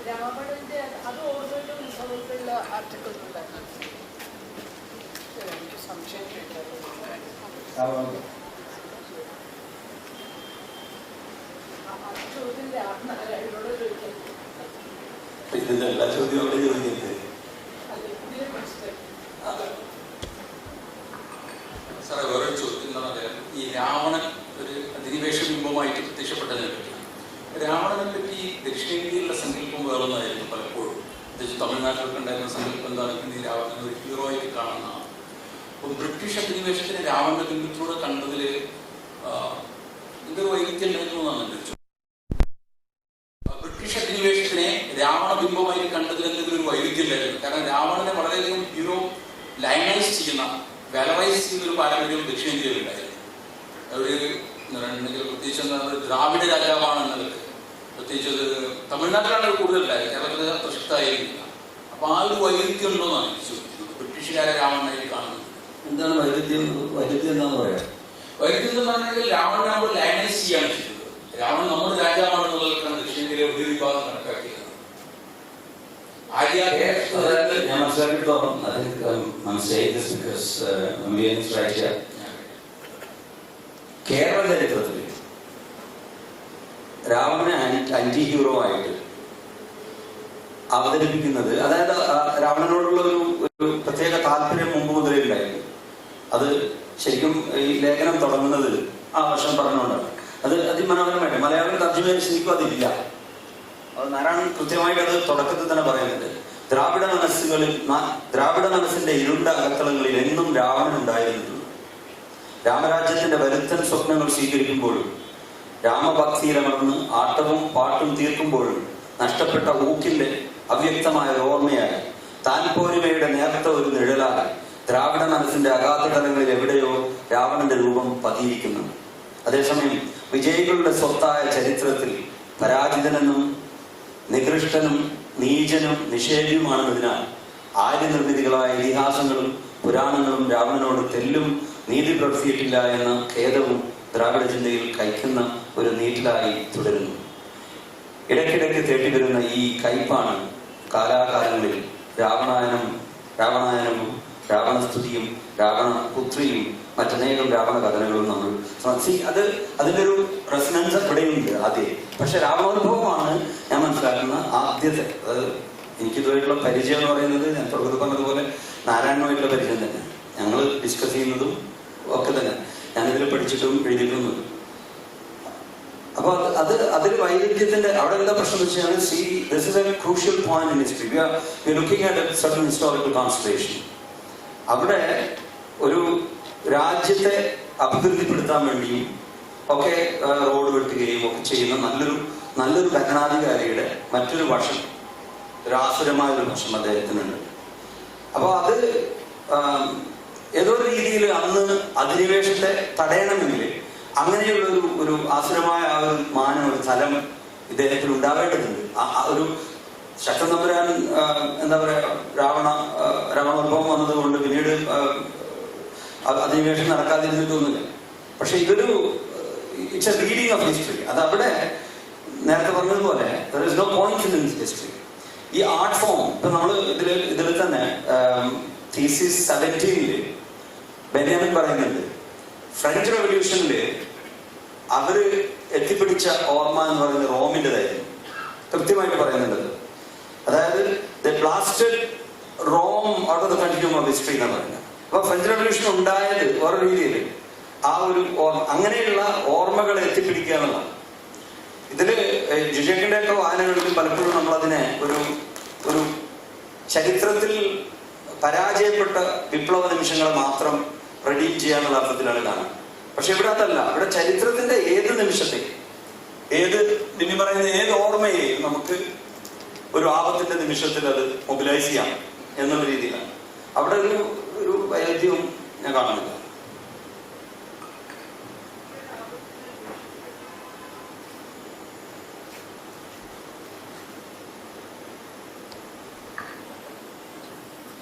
രാവണന്റെ അത് ഓരോരോ വിഭവങ്ങളിലുള്ള ആർട്ടിക്കിൾ ഉണ്ടായിരുന്നു. എനിക്ക് സംശയം ചോദ്യം രാവണോട് ചോദിക്കുന്നത് സാറേ, വേറൊരു ചോദ്യം എന്ന് പറഞ്ഞാൽ ഈ രാവണൻ ഒരു അധിനിവേശ ബിംബമായിട്ട് പ്രത്യക്ഷപ്പെട്ടതിനെ പറ്റി, രാവണനെ പറ്റി ദക്ഷിണേന്ത്യയിലുള്ള സങ്കല്പം വേറൊന്നായിരുന്നു പലപ്പോഴും. പ്രത്യേകിച്ച് തമിഴ്നാട്ടിലൊക്കെ ഉണ്ടായിരുന്ന സങ്കല്പം എന്താണെങ്കിൽ ഈ രാവണനെ ഒരു ഹീറോ ആയിട്ട് കാണുന്നതാണ്. അപ്പം ബ്രിട്ടീഷ് അധിനിവേശത്തിന് രാവണന്റെ ബിംബത്തിലൂടെ കണ്ടതിൽ എന്തൊരു വൈവിധ്യം ഉണ്ടായിരുന്നു എന്നാണ് എൻ്റെ ചോദ്യം. ബ്രിട്ടീഷ് അധിനിവേശത്തിനെ രാവണ ബിംബമായി കണ്ടതിൽ എന്തെങ്കിലും ഒരു വൈവിധ്യം ഉണ്ടായിരുന്നു. കാരണം രാവണനെ വളരെയധികം ഹീറോ ലൈനൈസ് ചെയ്യുന്ന, വാലറൈസ് ചെയ്യുന്ന ഒരു പാരമ്പര്യം ദക്ഷിണേന്ത്യയിൽ ഉണ്ടായിരുന്നു. ഒരു പ്രത്യേകിച്ച് എന്താണ് ദ്രാവിഡ രാജാവാണ് എന്നുള്ളത്. പ്രത്യേകിച്ച് അത് തമിഴ്നാട്ടിലാണ് കൂടുതലുണ്ടായത്, കേരളത്തിൽ പ്രശസ്തമായിരിക്കില്ല. അപ്പൊ ആ ഒരു വൈവിധ്യം ഉണ്ടോന്നാണ് എനിക്ക് ചോദിക്കുന്നത്. ബ്രിട്ടീഷുകാരെ രാവണനായി കാണുന്നത് എന്താണ് വൈവിധ്യം? വൈവിധ്യം എന്താണെന്ന് പറയാം. വൈവിധ്യം എന്ന് പറഞ്ഞാൽ രാവണനെ നമ്മൾ ലൈനൈസ് ചെയ്യാണ് ചെയ്തത്. രാവണൻ നമ്മുടെ രാജാവാണെന്നുള്ളതൊക്കെയാണ് ദക്ഷിണേന്ത്യയിലെ ഒരു വിഭാഗം കണക്കാക്കിയത്. ഞാൻ മനസ്സിലാക്കിയിടത്തോളം കേരള ചരിത്രത്തിൽ രാവണനെ ആന്റി ഹീറോ ആയിട്ട് അവതരിപ്പിക്കുന്നത്, അതായത് രാവണനോടുള്ള ഒരു പ്രത്യേക താല്പര്യം മുമ്പ് മുതലേ ഉണ്ടായിരുന്നു. അത് ശരിക്കും ഈ ലേഖനം തുടങ്ങുന്നത് ആ വർഷം പറഞ്ഞുകൊണ്ടാണ്. അത് അതിമനോഹരമായിട്ട് മലയാളം തർജ്ജമ ശരിക്കും അതില്ല. അത് നാരായണൻ കൃത്യമായിട്ട് അത് തുടക്കത്തിൽ തന്നെ പറയുന്നുണ്ട്. ദ്രാവിഡ മനസ്സിന്റെ ഇരുണ്ട അകത്തളങ്ങളിൽ എന്നും രാവണൻ ഉണ്ടായിരുന്നിട്ടുണ്ട്. രാമരാജ്യത്തിന്റെ വരുത്തൻ സ്വപ്നങ്ങൾ സ്വീകരിക്കുമ്പോഴും രാമഭക്തിയിലമർന്ന് ആട്ടവും പാട്ടും തീർക്കുമ്പോഴും നഷ്ടപ്പെട്ട ഊക്കിന്റെ അവ്യക്തമായ ഓർമ്മയായി താൻ പോരുമയുടെ നേർത്ത ഒരു നിഴലായി ദ്രാവിഡ മനസ്സിന്റെ അഗാധ തലങ്ങളിൽ എവിടെയോ രാവണന്റെ രൂപം പതിയിരിക്കുന്നു. അതേസമയം വിജയികളുടെ സ്വത്തായ ചരിത്രത്തിൽ പരാജിതനെന്നും നികൃഷ്ടനും നീചനും നിഷേധിയുമാണെന്നതിനാൽ ആര്യനിർമ്മിതികളായ ഇതിഹാസങ്ങളും പുരാണങ്ങളും രാവണനോട് തെല്ലും നീതി പുലർത്തിയിട്ടില്ല എന്ന ഖേദവും ദ്രാവിഡ ചിന്തയിൽ കൈക്കുന്ന ഒരു നീറ്റിലായി തുടരുന്നു. ഇടയ്ക്കിടയ്ക്ക് തേട്ടിവരുന്ന ഈ കയ്പാണ് കാലാകാലങ്ങളിൽ രാവണായനവും രാവണസ്തുതിയും രാവണപുത്രിയും മറ്റനേകം രാവണ കഥനങ്ങളും നമ്മൾ അതിന്റെ ഒരു റെസനൻസ് ഇവിടെയുണ്ട് ആദ്യം. പക്ഷെ രാവണാനുഭവമാണ് ഞാൻ മനസ്സിലാക്കുന്ന ആദ്യത്തെ. അത് എനിക്കിതുമായിട്ടുള്ള പരിചയം എന്ന് പറയുന്നത് ഞാൻ തുടക്കത്തിൽ പറഞ്ഞതുപോലെ നാരായണനുമായിട്ടുള്ള പരിചയം തന്നെ. ഞങ്ങൾ ഡിസ്കസ് ചെയ്യുന്നതും ഒക്കെ തന്നെ ഞാനിതിൽ പഠിച്ചിട്ടും എഴുതിയിട്ടും. അപ്പൊ അതിൽ വൈവിധ്യത്തിന്റെ അവിടെ എന്താ പ്രശ്നം എന്ന് വെച്ചാൽ, this is a crucial point in history. We are looking at a certain historical constellation. അവിടെ ഒരു രാജ്യത്തെ അഭിവൃദ്ധിപ്പെടുത്താൻ വേണ്ടിയും ഒക്കെ റോഡ് വെട്ടുകയും ഒക്കെ ചെയ്യുന്ന നല്ലൊരു ഭരണാധികാരിയുടെ മറ്റൊരു വശം, ഒരു ആസുരമായൊരു വശം അദ്ദേഹത്തിനുണ്ട്. അപ്പോൾ അത് ഏതോ ഒരു രീതിയിൽ അന്ന് അധിനിവേശത്തെ തടയണമെങ്കിൽ അങ്ങനെയുള്ള ഒരു ആസുരമായ ആ ഒരു മാനം, ഒരു സ്ഥലം ഇദ്ദേഹത്തിൽ ഉണ്ടാവേണ്ടതുണ്ട്. ഒരു ശക്തൻ തമ്പുരാൻ എന്താ പറയുക, രാവണോത്ഭവം വന്നതുകൊണ്ട് പിന്നീട് അധിനിവേശം നടക്കാതിരുന്നിട്ടൊന്നുമില്ല. പക്ഷെ ഇതൊരു it's a reading of history. അതവിടെ നേരത്തെ പറഞ്ഞതുപോലെ there is no coincidence history. ഈ ആർട്ട് ഫോം ഇപ്പൊ നമ്മൾ ഇതിൽ തന്നെ തീസിസ് 17 ബെന്യാമിൻ പറയുന്നുണ്ട്, ഫ്രഞ്ച് റെവല്യൂഷനിൽ അവര് എത്തിപ്പിടിച്ച ഓർമ്മ എന്ന് പറയുന്നത് റോമിൻ്റെതായിരുന്നു. കൃത്യമായിട്ട് പറയുന്നുണ്ട്. അതായത് the blasted Rome out of the continuum of history എന്ന് പറയുന്നത്. അപ്പൊ ഫ്രഞ്ച് റെവല്യൂഷൻ ഉണ്ടായത് ഓരോ രീതിയിൽ ആ ഒരു അങ്ങനെയുള്ള ഓർമ്മകളെ എത്തിപ്പിടിക്കുക എന്നുള്ളതാണ്. ഇതില് ജിഷേക്കിന്റെ ഒക്കെ വായനകളിൽ പലപ്പോഴും നമ്മളതിനെ ഒരു ചരിത്രത്തിൽ പരാജയപ്പെട്ട വിപ്ലവ നിമിഷങ്ങളെ മാത്രം റെഡീം ചെയ്യാനുള്ള അർത്ഥത്തിലാണ് കാണുന്നത്. പക്ഷെ ഇവിടെ അതല്ല. ഇവിടെ ചരിത്രത്തിന്റെ ഏത് നിമിഷത്തെ, ഇനി പറയുന്ന ഏത് ഓർമ്മയെയും നമുക്ക് ഒരു ആപത്തിന്റെ നിമിഷത്തിൽ അത് മൊബിലൈസ് ചെയ്യാം എന്നുള്ള രീതിയിലാണ്. അവിടെ ഒരു വൈരുദ്ധ്യവും ഞാൻ കാണുന്നില്ല.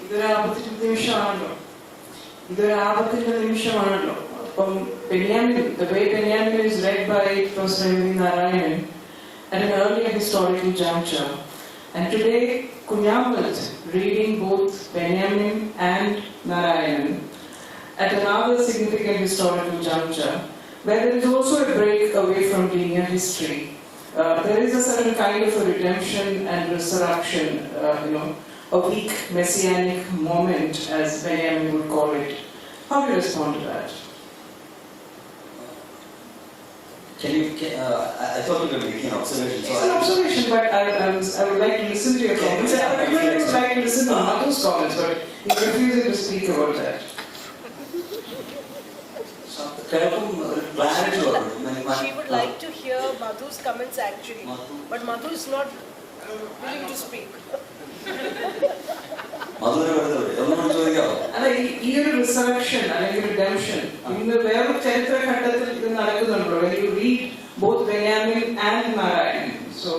ഇതൊരു ആപത്തിന്റെ നിമിഷമാണല്ലോ. അപ്പം Benjamin, the way Benjamin is read by Professor Narayanan at an earlier historical juncture, and today Kunhammad reading both Benjamin and Narayanan at another significant historical juncture, where there is also a break away from linear history. There is a certain kind of a redemption and resurrection, a weak messianic moment, as Benjamin would call it. How do you respond to that? I thought you were making an observation. It's an observation, but I would like to listen to your comments. I would really like to listen to Madhu's comments, but he's refusing to speak about that. She would like to hear Madhu's comments actually, but Madhu is not willing to speak. അല്ല, ഈ ഒരു resurrection അല്ലെങ്കിൽ redemption ഇന്ന് വേറൊരു ചരിത്ര ഘട്ടത്തിൽ ഇത് നടക്കുന്നുണ്ടോ? When you read both Benjamin and Narayan. So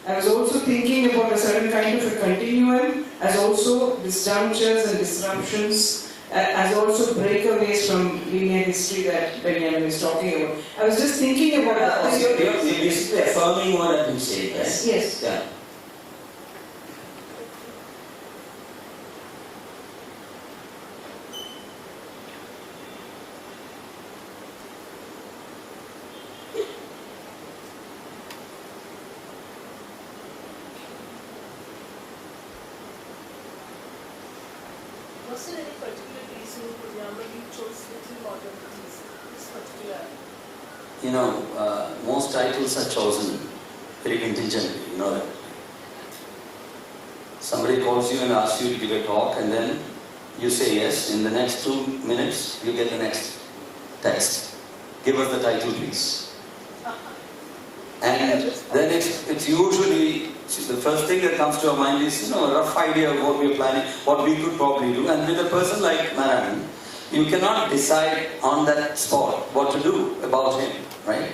I was also thinking about a certain kind of a continuum, as also disjunctures and disruptions, as also breakaways from linear history that Benjamin is talking about. I was just thinking about that. You're basically affirming what I've been saying, right? Yes. Yeah. Was there any particular reason Kunhammad chose little Modernities, this particular? Most titles are chosen very contingently, you know that. Somebody calls you and asks you to give a talk, and then you say yes. In the next 2 minutes, you get the next text. Give us the title, please. And then it's usually the first thing that comes to our mind is, a rough idea of what we're planning, what we could probably do. And with a person like Narayan, you cannot decide on that spot what to do about him, right?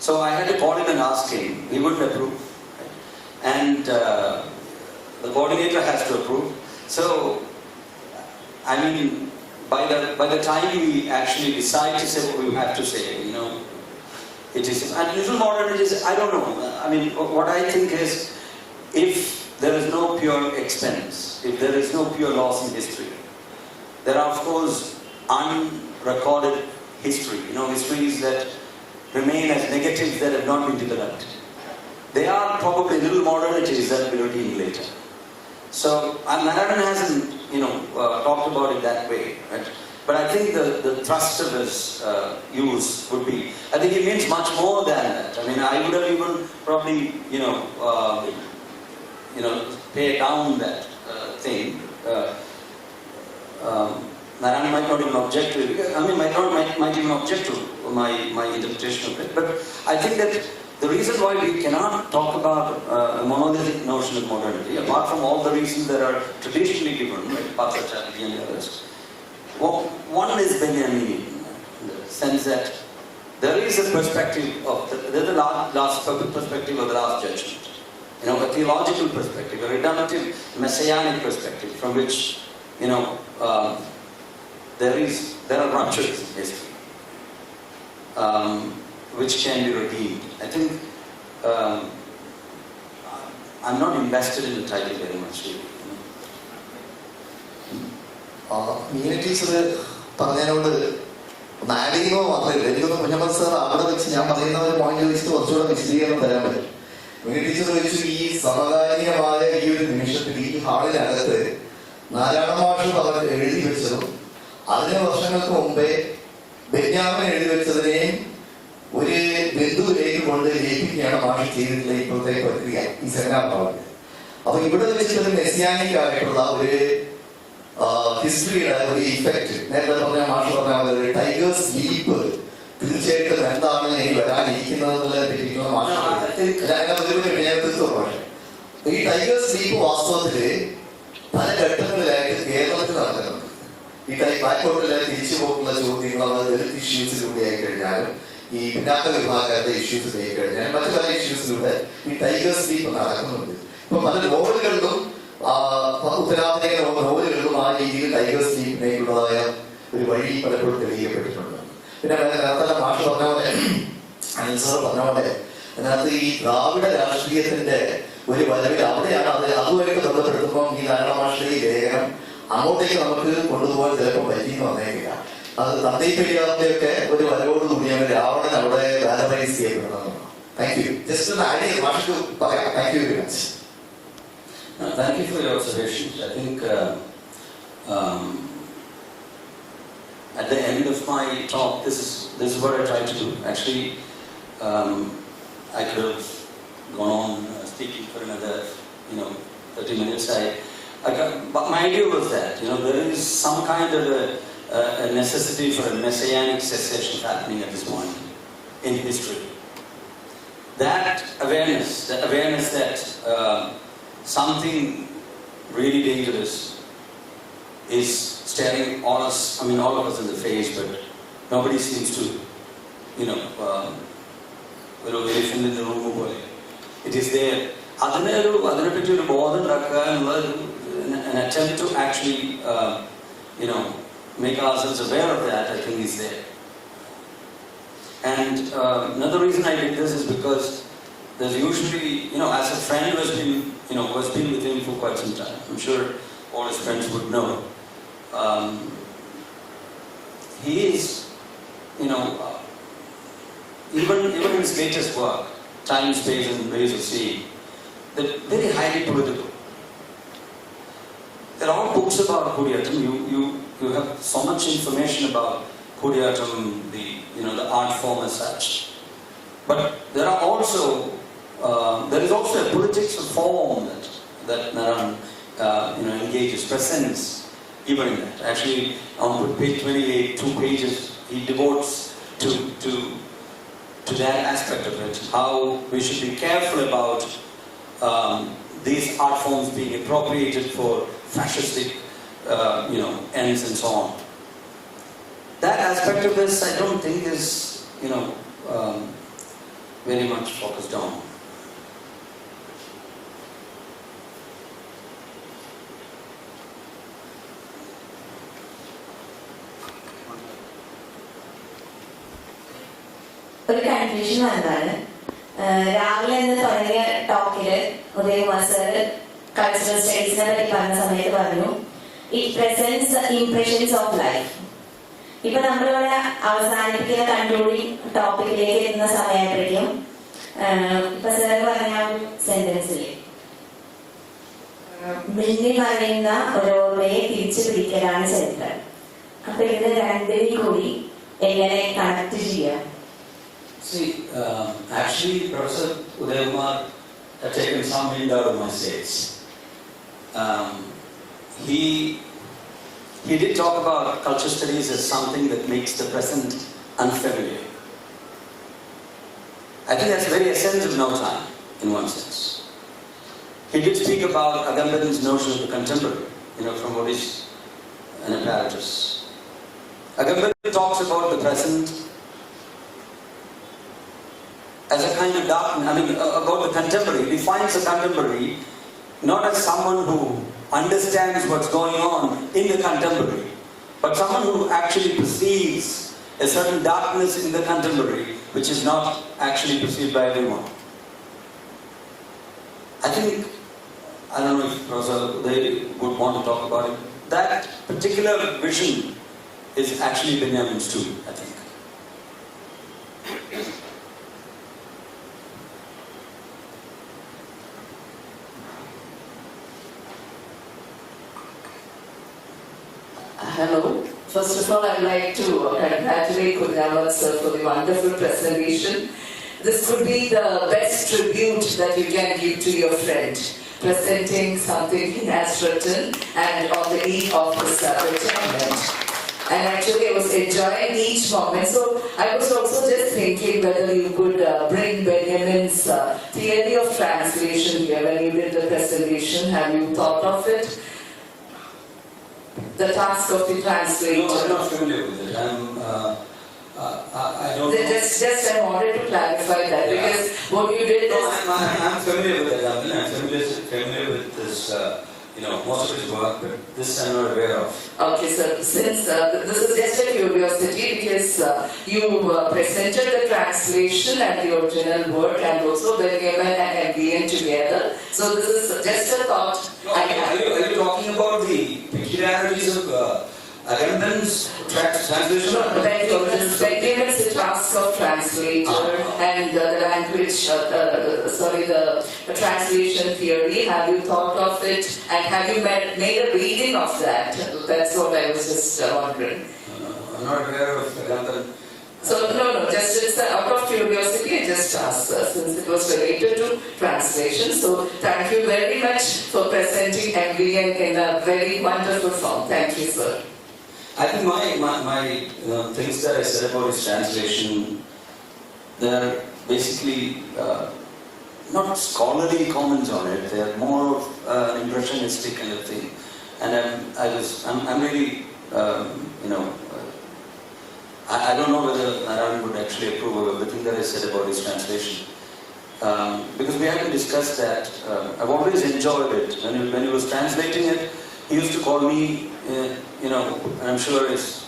So I had to call him and ask him. He wouldn't approve, right? And the coordinator has to approve. So, by the time we actually decide to say what we have to say, it is. And little Modernities, I don't know. What I think is, if there is no pure expense, if there is no pure loss in history, there are of course unrecorded history, histories that remain as negatives that have not been developed. They are probably little Modernities that will be redeemed later. So, Narayan hasn't, talked about it that way, right? But I think the thrust of his use would be, I think it means much more than that. I would have even probably, pay down that thing. Narayan might not even object to it. I mean, might even object to my interpretation of it. But I think that the reason why we cannot talk about a monolithic notion of modernity, apart from all the reasons that are traditionally given, like Patriarchy and the others, one is Benjaminian, in the sense that there is a perspective of there's the last perspective of the last judgment. A theological perspective, a redemptive, messianic perspective, from which, there are ruptures in history, which can be redeemed. I think I'm not invested in the title very much. Communities പറഞ്ഞതിനോട് ഒന്ന് add ചെയ്യുന്നത് മാത്രമല്ല, എനിക്കൊന്ന് Kunhammad sir അവിടെ വെച്ച് ഞാൻ പറയുന്ന ഒരു point വെച്ചിട്ട് കുറച്ചുകൂടെ വിശദീകരണം തരാൻ പറ്റും. ടീച്ചർ ചോദിച്ചു, ഈ സമകാലീനമായ ഈ ഒരു നിമിഷത്തിൽ ഈ ഹാളിനകത്ത് നാരായണ മാഷ് എഴുതി വെച്ചതും അതിന് വർഷങ്ങൾക്ക് മുമ്പേ ബെന്യാമിൻ എഴുതി വെച്ചതിനെയും ഒരു ബന്ധുവിലേക്ക് കൊണ്ട് ലയിപ്പിക്കുകയാണ് മാഷ് ചെയ്തിട്ടുള്ള ഇപ്പോഴത്തെ പ്രക്രിയ, ഈ സെമിനാർ ഭാഗത്ത്. അപ്പൊ ഇവിടെ വെച്ചിട്ട് മെസ്സിയാനിക് ആയിട്ടുള്ള ഒരു ഹിസ്റ്ററിയുടെ ഒരു ഇഫക്റ്റ്, നേരത്തെ പറഞ്ഞ മാഷ് പറഞ്ഞ ഒരു ടൈഗർ സ്ലീപ്പ് തീർച്ചയായിട്ടും എന്താണ് ഇനി വരാനിരിക്കുന്നതിനെ പറ്റിയിട്ടുള്ള മാഷ് ഈ ടൈഗർ സ്ലീപ്പ് വാസ്തവത്തില് പല ഘട്ടങ്ങളിലായിട്ട് കേരളത്തിൽ നടക്കുന്നുണ്ട്. ഈ ബാക്കോട്ടിലെ തിരിച്ചു പോകുന്ന ചോദ്യങ്ങൾ ദളിത് ഇഷ്യൂസിലൂടെ ആയി കഴിഞ്ഞാലും ഈ പിന്നാക്ക വിഭാഗങ്ങളുടെ ഇഷ്യൂസ് ആയി കഴിഞ്ഞാലും മറ്റു പല ഇഷ്യൂസിലൂടെ ഈ ടൈഗർ സ്ലീപ്പ് നടക്കുന്നുണ്ട്. ഇപ്പൊ പല നോവലുകളിലും ഉത്തരാധുനിക നോവലുകളിലും ആ രീതിയിൽ ടൈഗർ സ്ലീപ്പിനേക്കുള്ളതായ ഒരു വഴി പലപ്പോഴും തെളിയിക്കപ്പെട്ടിട്ടുണ്ട്. പിന്നെ നേരത്തെ മാഷ് പറഞ്ഞ പോലെ, അനിൽ സാർ പറഞ്ഞ പോലെ, അതിനകത്ത് ഈ ദ്രാവിഡ രാഷ്ട്രീയത്തിന്റെ ഒരു വരവിൽ അവിടെയാണ് അതുമായിട്ട് ബന്ധപ്പെടുത്തുമ്പോൾ ഈ നാരായണ മാഷിന്റെ ഈ ലേഖനം അങ്ങോട്ടേക്ക് നമുക്ക് കൊണ്ടുപോകാൻ ചിലപ്പോൾ പറ്റിയെന്ന് വന്നേക്കില്ല. അത് തന്തൈ പെരിയാറിന്റെയൊക്കെ ഒരു വരവോടുകൂടിയാണ് രാവണൻ അവിടെ വാലറൈസ് ചെയ്യപ്പെടുന്നത്. Thank you. ജസ്റ്റ് ഒന്ന് ആഡ് ചെയ്ത് മാഷിക്ക് പറയാം. Thank you very much. Thank you for your observations. I think at the end of my talk, this is what I tried to do. Actually, I could have gone on speaking for another, 30 minutes. But my idea was that, there is some kind of a necessity for a messianic cessation happening at this point in history. That awareness that something really dangerous is staring all of us in the face, but nobody seems to, elephant in the room. It is there. അതിനെപ്പറ്റി ഒരു ബോധം ഉണ്ടാക്കുക എന്നുള്ള an attempt to actually, make ourselves aware of that, I think is there. And another reason I did this is because there's usually, as a friend who has been with him for quite some time, I'm sure all his friends would know, he is, even in his latest work, Time, Space and Ways of Seeing, they're very highly political. There are all books about Kunhammad. You have so much information about Kunhammad, the art form as such. But there is also a politics of form that Narayan engages, presents even in that. Actually, on page 28, 2 pages, he devotes to that aspect of it. How we should be careful about these art forms being appropriated for fascistic, ends and so on. That aspect of this, I don't think is, very much focused on. ഒരു confusion വന്നതാണ്. രാവിലെ എന്ന് തുടങ്ങിയ ടോക്കില് Udayakumar sir cultural സ്റ്റഡീസിനെ പറ്റി പറഞ്ഞ സമയത്ത് പറഞ്ഞു it presents the impressions of life. ഇപ്പൊ നമ്മളിവിടെ അവസാനിപ്പിക്കുന്ന കൺക്ലൂഡിങ് ടോപ്പിക്കിലേക്ക് എത്തുന്ന സമയപ്പോഴേക്കും ഇപ്പൊ സാർ പറഞ്ഞ സെന്റൻസില് മിന്നി പറയുന്ന ഓരോർമ്മയെ തിരിച്ചു പിടിക്കലാണ് ചരിത്രം. അപ്പൊ ഇത് രണ്ടിനും കൂടി എങ്ങനെ കണക്ട് ചെയ്യാം? See, actually, Professor Udayamar had taken some wind out of my sails. he did talk about culture studies as something that makes the present unfamiliar. I think that's a very essence of no time, in one sense. He did speak about Agamben's notion of the contemporary, from what is an apparatus. Agamben talks about the present as a kind of darkness, about the contemporary. He defines the contemporary not as someone who understands what's going on in the contemporary, but someone who actually perceives a certain darkness in the contemporary which is not actually perceived by everyone. I think, I don't know if Professor they would want to talk about it. That particular vision is actually Benjamin's too, I think. Hello. First of all, I'd like to congratulate Kunhammad sir for the wonderful presentation. This would be the best tribute that you can give to your friend, presenting something he has written and on the eve of his retirement. And actually, I was enjoying each moment. So I was also just thinking whether you could bring Benjamin's theory of translation here when you did the presentation. Have you thought of it? The task of the translator. No, I'm not familiar with it. I don't know. Just I wanted to clarify that, because what you did is... No, I'm familiar with it. I'm familiar with this, most of his work, but this I'm not aware of. Okay, so since this is just a curiosity, because you presented the translation and the original work, and also Benjamin and MBN together. So this is just a thought. No, are you talking about the peculiarities of Agamben's translation? No, Benjamin's the task of translator and the language, the translation theory. Have you thought of it, and have you made a reading of that? That's what I was just wondering. No, I'm not aware of Agamben. So no, just out of curiosity, I just asked since it was related to translation. So thank you very much for presenting MBN in a very wonderful form. Thank you, sir. I think my things that I said about his translation, they're basically not scholarly comments on it. They're more of impressionistic kind of thing. And I'm really, I don't know whether Narayan would actually approve of everything that I said about his translation. Because we haven't discussed that. I've always enjoyed it. When he was translating it, he used to call me, and I'm sure it's,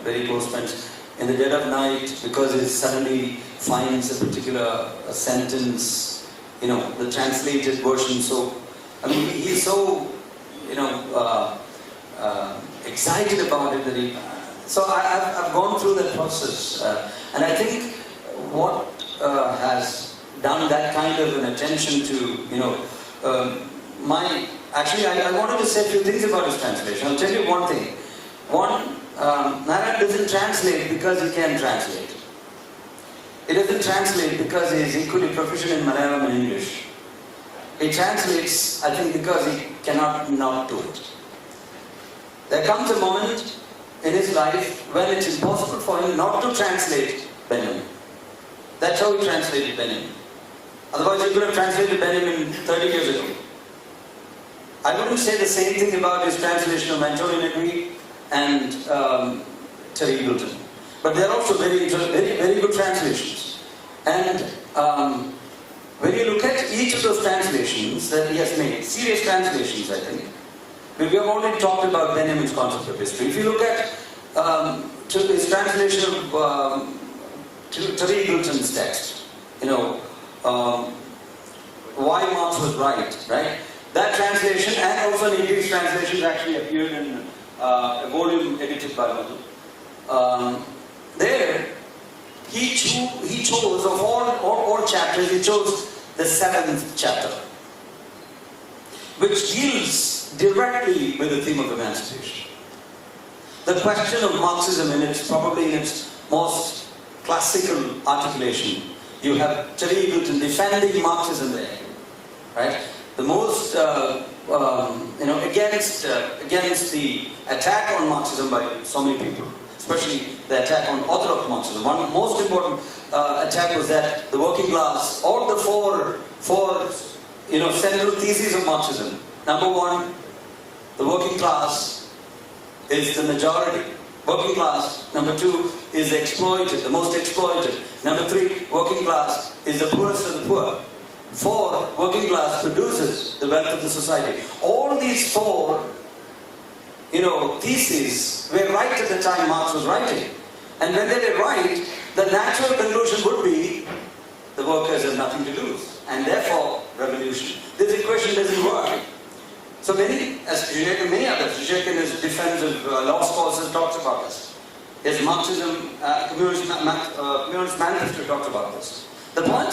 very close friends, in the dead of night, because he suddenly finds a particular sentence, the translated version. So, he's so, excited about it that he... So I've gone through that process, and I think what has done that kind of an attention to, Actually, I wanted to say a few things about his translation. I'll tell you one thing. Narayan doesn't translate because he can translate. He doesn't translate because he is equally proficient in Malayalam and English. He translates, I think, because he cannot not do it. There comes a moment in his life when it's impossible for him not to translate Benjamin. That's how he translated Benjamin. Otherwise, he could have translated Benjamin 30 years ago. I wouldn't say the same thing about his translation of Antonio Negri and Terry Eagleton. But they are also very good translations. And when you look at each of those translations that he has made, serious translations, I think, we have already talked about Benjamin's concept of history. If you look at his translation of Terry Eagleton's text, why Marx was right? That translation and also Negri's translation actually appeared in a volume edited by Madhu. There, he chose of all chapters, he chose the 7th chapter, which deals directly with the theme of emancipation. The question of Marxism probably in its most classical articulation. You have Terry Eagleton defending Marxism there, right? the most, against the attack on Marxism by so many people, especially the attack on orthodox Marxism. One most important attack was that the working class, all the four central theses of Marxism. Number one, the working class is the majority. Working class, number two, is the exploited, the most exploited. Number three, working class is the poorest of the poor. Four, working class produces the wealth of the society. All these four, theses were right at the time Marx was writing. And when they were right, the natural conclusion would be the workers have nothing to lose, and therefore revolution. This equation doesn't work. So many others, Zizek in his defense of law scholars talks about this. His Marxism, Communist Manifesto talks about this. The point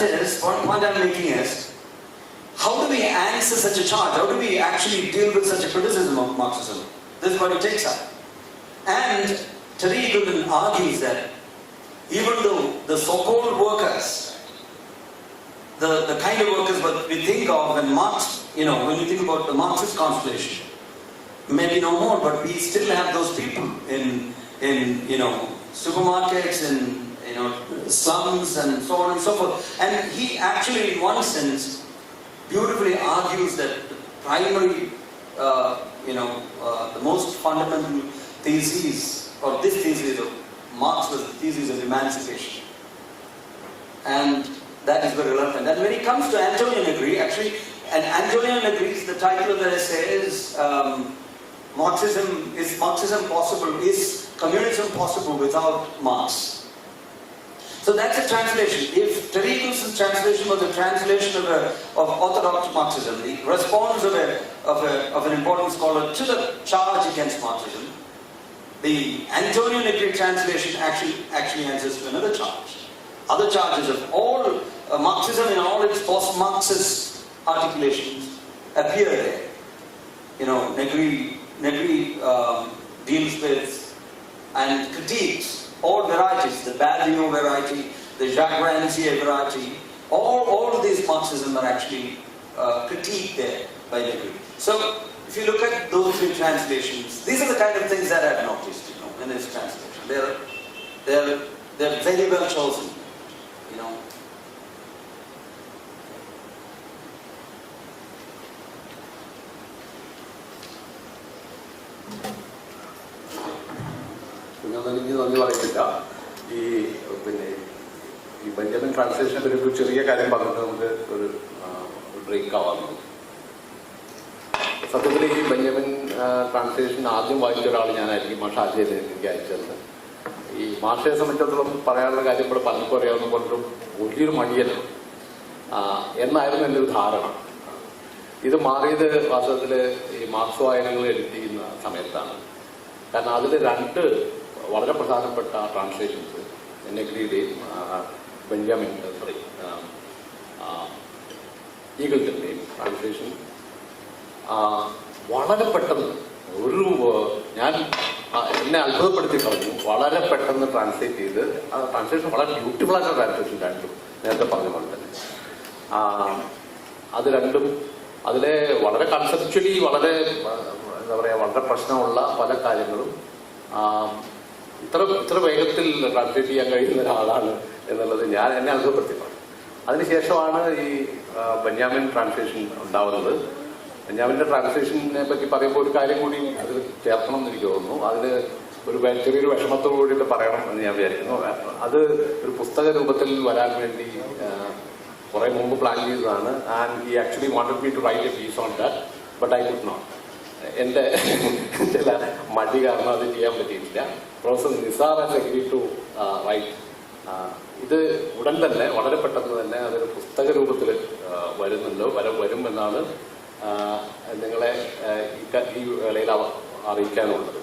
I'm making is, how do we answer such a charge? How do we actually deal with such a criticism of Marxism? This is what it takes up. And Tariq Ibn argues that even though the so-called workers, the kind of workers that we think of when Marx, when we think about the Marxist constellation, maybe no more, but we still have those people in supermarkets, in slums, and so on and so forth. And he actually, in one sense, beautifully argues that the primary, the most fundamental thesis, or this thesis of Marx was the thesis of emancipation. And that is very relevant. And when it comes to Antonio Negri, actually, and Antonio Negri's, the title of the essay is Is Marxism possible? Is communism possible without Marx? So that's a translation. If Tariq Wilson's translation was a translation of orthodox Marxism, the response of an important scholar to the charge against Marxism, the Antonio Negri translation actually answers to another charge. Other charges of all Marxism in all its post-Marxist articulations appear there. Negri deals with and critiques all varieties, the Badiou variety, the Jacques Rancière variety, all of these Marxism are actually critiqued there by Negri. So if you look at those three translations, these are the kind of things that I've noticed, in this translation. They're very well chosen, എനിക്ക് നന്ദി പറയുന്നില്ല. ഈ Benjamin ട്രാൻസ്ലേഷനെ പറ്റി ഒരു ചെറിയ കാര്യം പറഞ്ഞിട്ട് നമുക്ക് ഒരു ബ്രേക്ക് ആവാറുണ്ട്. സത്യത്തിൽ ഈ ബെഞ്ചമിൻ ട്രാൻസ്ലേഷൻ ആദ്യം വായിച്ച ഒരാൾ ഞാനായിരിക്കും. മാഷ ആദ്യം എനിക്ക് അയച്ചത്. ഈ മാഷയെ സംബന്ധിച്ചിടത്തോളം പറയാനുള്ള കാര്യം ഇവിടെ പലർക്കും അറിയാവുന്ന പോലും വലിയൊരു മടിയല്ല എന്നായിരുന്നു എൻ്റെ ഒരു ധാരണ. ഇത് മാറിയത് വാസ്തവത്തിൽ ഈ മാർക്സ് വായനകൾ എഡിറ്റ് ചെയ്യുന്ന സമയത്താണ്. കാരണം അതിൽ രണ്ട് വളരെ പ്രധാനപ്പെട്ട ട്രാൻസ്ലേഷൻസ് നെഗ്രിയുടെയും ഈഗിൾട്ടിൻ്റെയും ട്രാൻസ്ലേഷൻ വളരെ പെട്ടെന്ന് എന്നെ അത്ഭുതപ്പെടുത്തി കളഞ്ഞു. വളരെ പെട്ടെന്ന് ട്രാൻസ്ലേറ്റ് ചെയ്ത് ആ ട്രാൻസ്ലേഷൻ വളരെ ബ്യൂട്ടിഫുൾ ആയിട്ടുള്ള ട്രാൻസ്ലേഷൻ രണ്ടും നേരത്തെ പറഞ്ഞ പോലെ തന്നെ. അത് രണ്ടും അതിലെ വളരെ കൺസെപ്ച്വലി വളരെ വളരെ പ്രശ്നമുള്ള പല കാര്യങ്ങളും ഇത്ര വേഗത്തിൽ ട്രാൻസ്ലേറ്റ് ചെയ്യാൻ കഴിയുന്ന ഒരാളാണ് എന്നുള്ളത് എന്നെ അത്ഭുതപ്പെടുത്തിയിട്ടുണ്ട്. അതിനുശേഷമാണ് ഈ ബെന്യാമിൻ ട്രാൻസ്ലേഷൻ ഉണ്ടാവുന്നത്. ബെന്യാമിൻ്റെ ട്രാൻസ്ലേഷനെ പറ്റി പറയുമ്പോൾ ഒരു കാര്യം കൂടി അതിൽ ചേർക്കണം എന്ന് എനിക്ക് തോന്നുന്നു. അതിന് ചെറിയൊരു വിഷമത്തോടു കൂടിയിട്ട് പറയണം എന്ന് ഞാൻ വിചാരിക്കുന്നു. അത് ഒരു പുസ്തക രൂപത്തിൽ വരാൻ വേണ്ടി കുറെ മുമ്പ് പ്ലാൻ ചെയ്തതാണ്. And he actually wanted me to write a piece on that, but I could not. എൻ്റെ ചില മടി കാരണം അത് ചെയ്യാൻ പറ്റിയിട്ടില്ല. Professor Nisar has agreed to write. ഇത് ഉടൻ തന്നെ വളരെ പെട്ടെന്ന് തന്നെ അതൊരു പുസ്തക രൂപത്തിൽ വരുമെന്നാണ് നിങ്ങളെ ഈ വേളയിൽ അറിയിക്കാനുള്ളത്.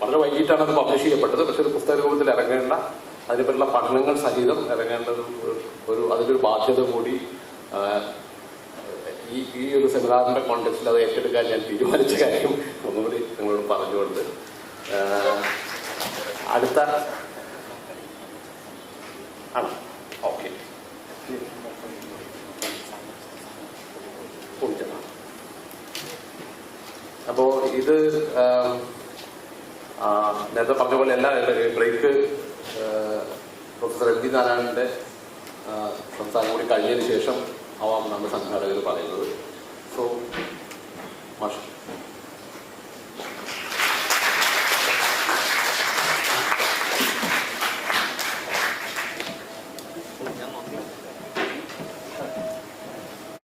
വളരെ വൈകിട്ടാണ് അത് പബ്ലിഷ് ചെയ്യപ്പെട്ടത്. പക്ഷെ ഒരു പുസ്തക രൂപത്തിൽ ഇറങ്ങേണ്ട, അതിനെപ്പറ്റിയുള്ള പഠനങ്ങൾ സഹിതം ഇറങ്ങേണ്ടത് അതിലൊരു ബാധ്യത കൂടി ഈ ഒരു സെമിനാറിൻ്റെ കോണ്ടെക്സ്റ്റിൽ അത് ഏറ്റെടുക്കാൻ ഞാൻ തീരുമാനിച്ച കാര്യം ഒന്നുകൂടി നിങ്ങളോട് പറഞ്ഞുകൊണ്ട് അടുത്ത ഓക്കെ അപ്പോൾ ഇത് നേരത്തെ പറഞ്ഞ പോലെ എല്ലാ ബ്രേക്ക് പ്രൊഫസർ എം ഡി നാരായണൻ്റെ സംസാരം കൂടി കഴിഞ്ഞതിന് ശേഷം ആവാം നമ്മുടെ സംഘാടകർ പറയുന്നത്. സോ മാഷ്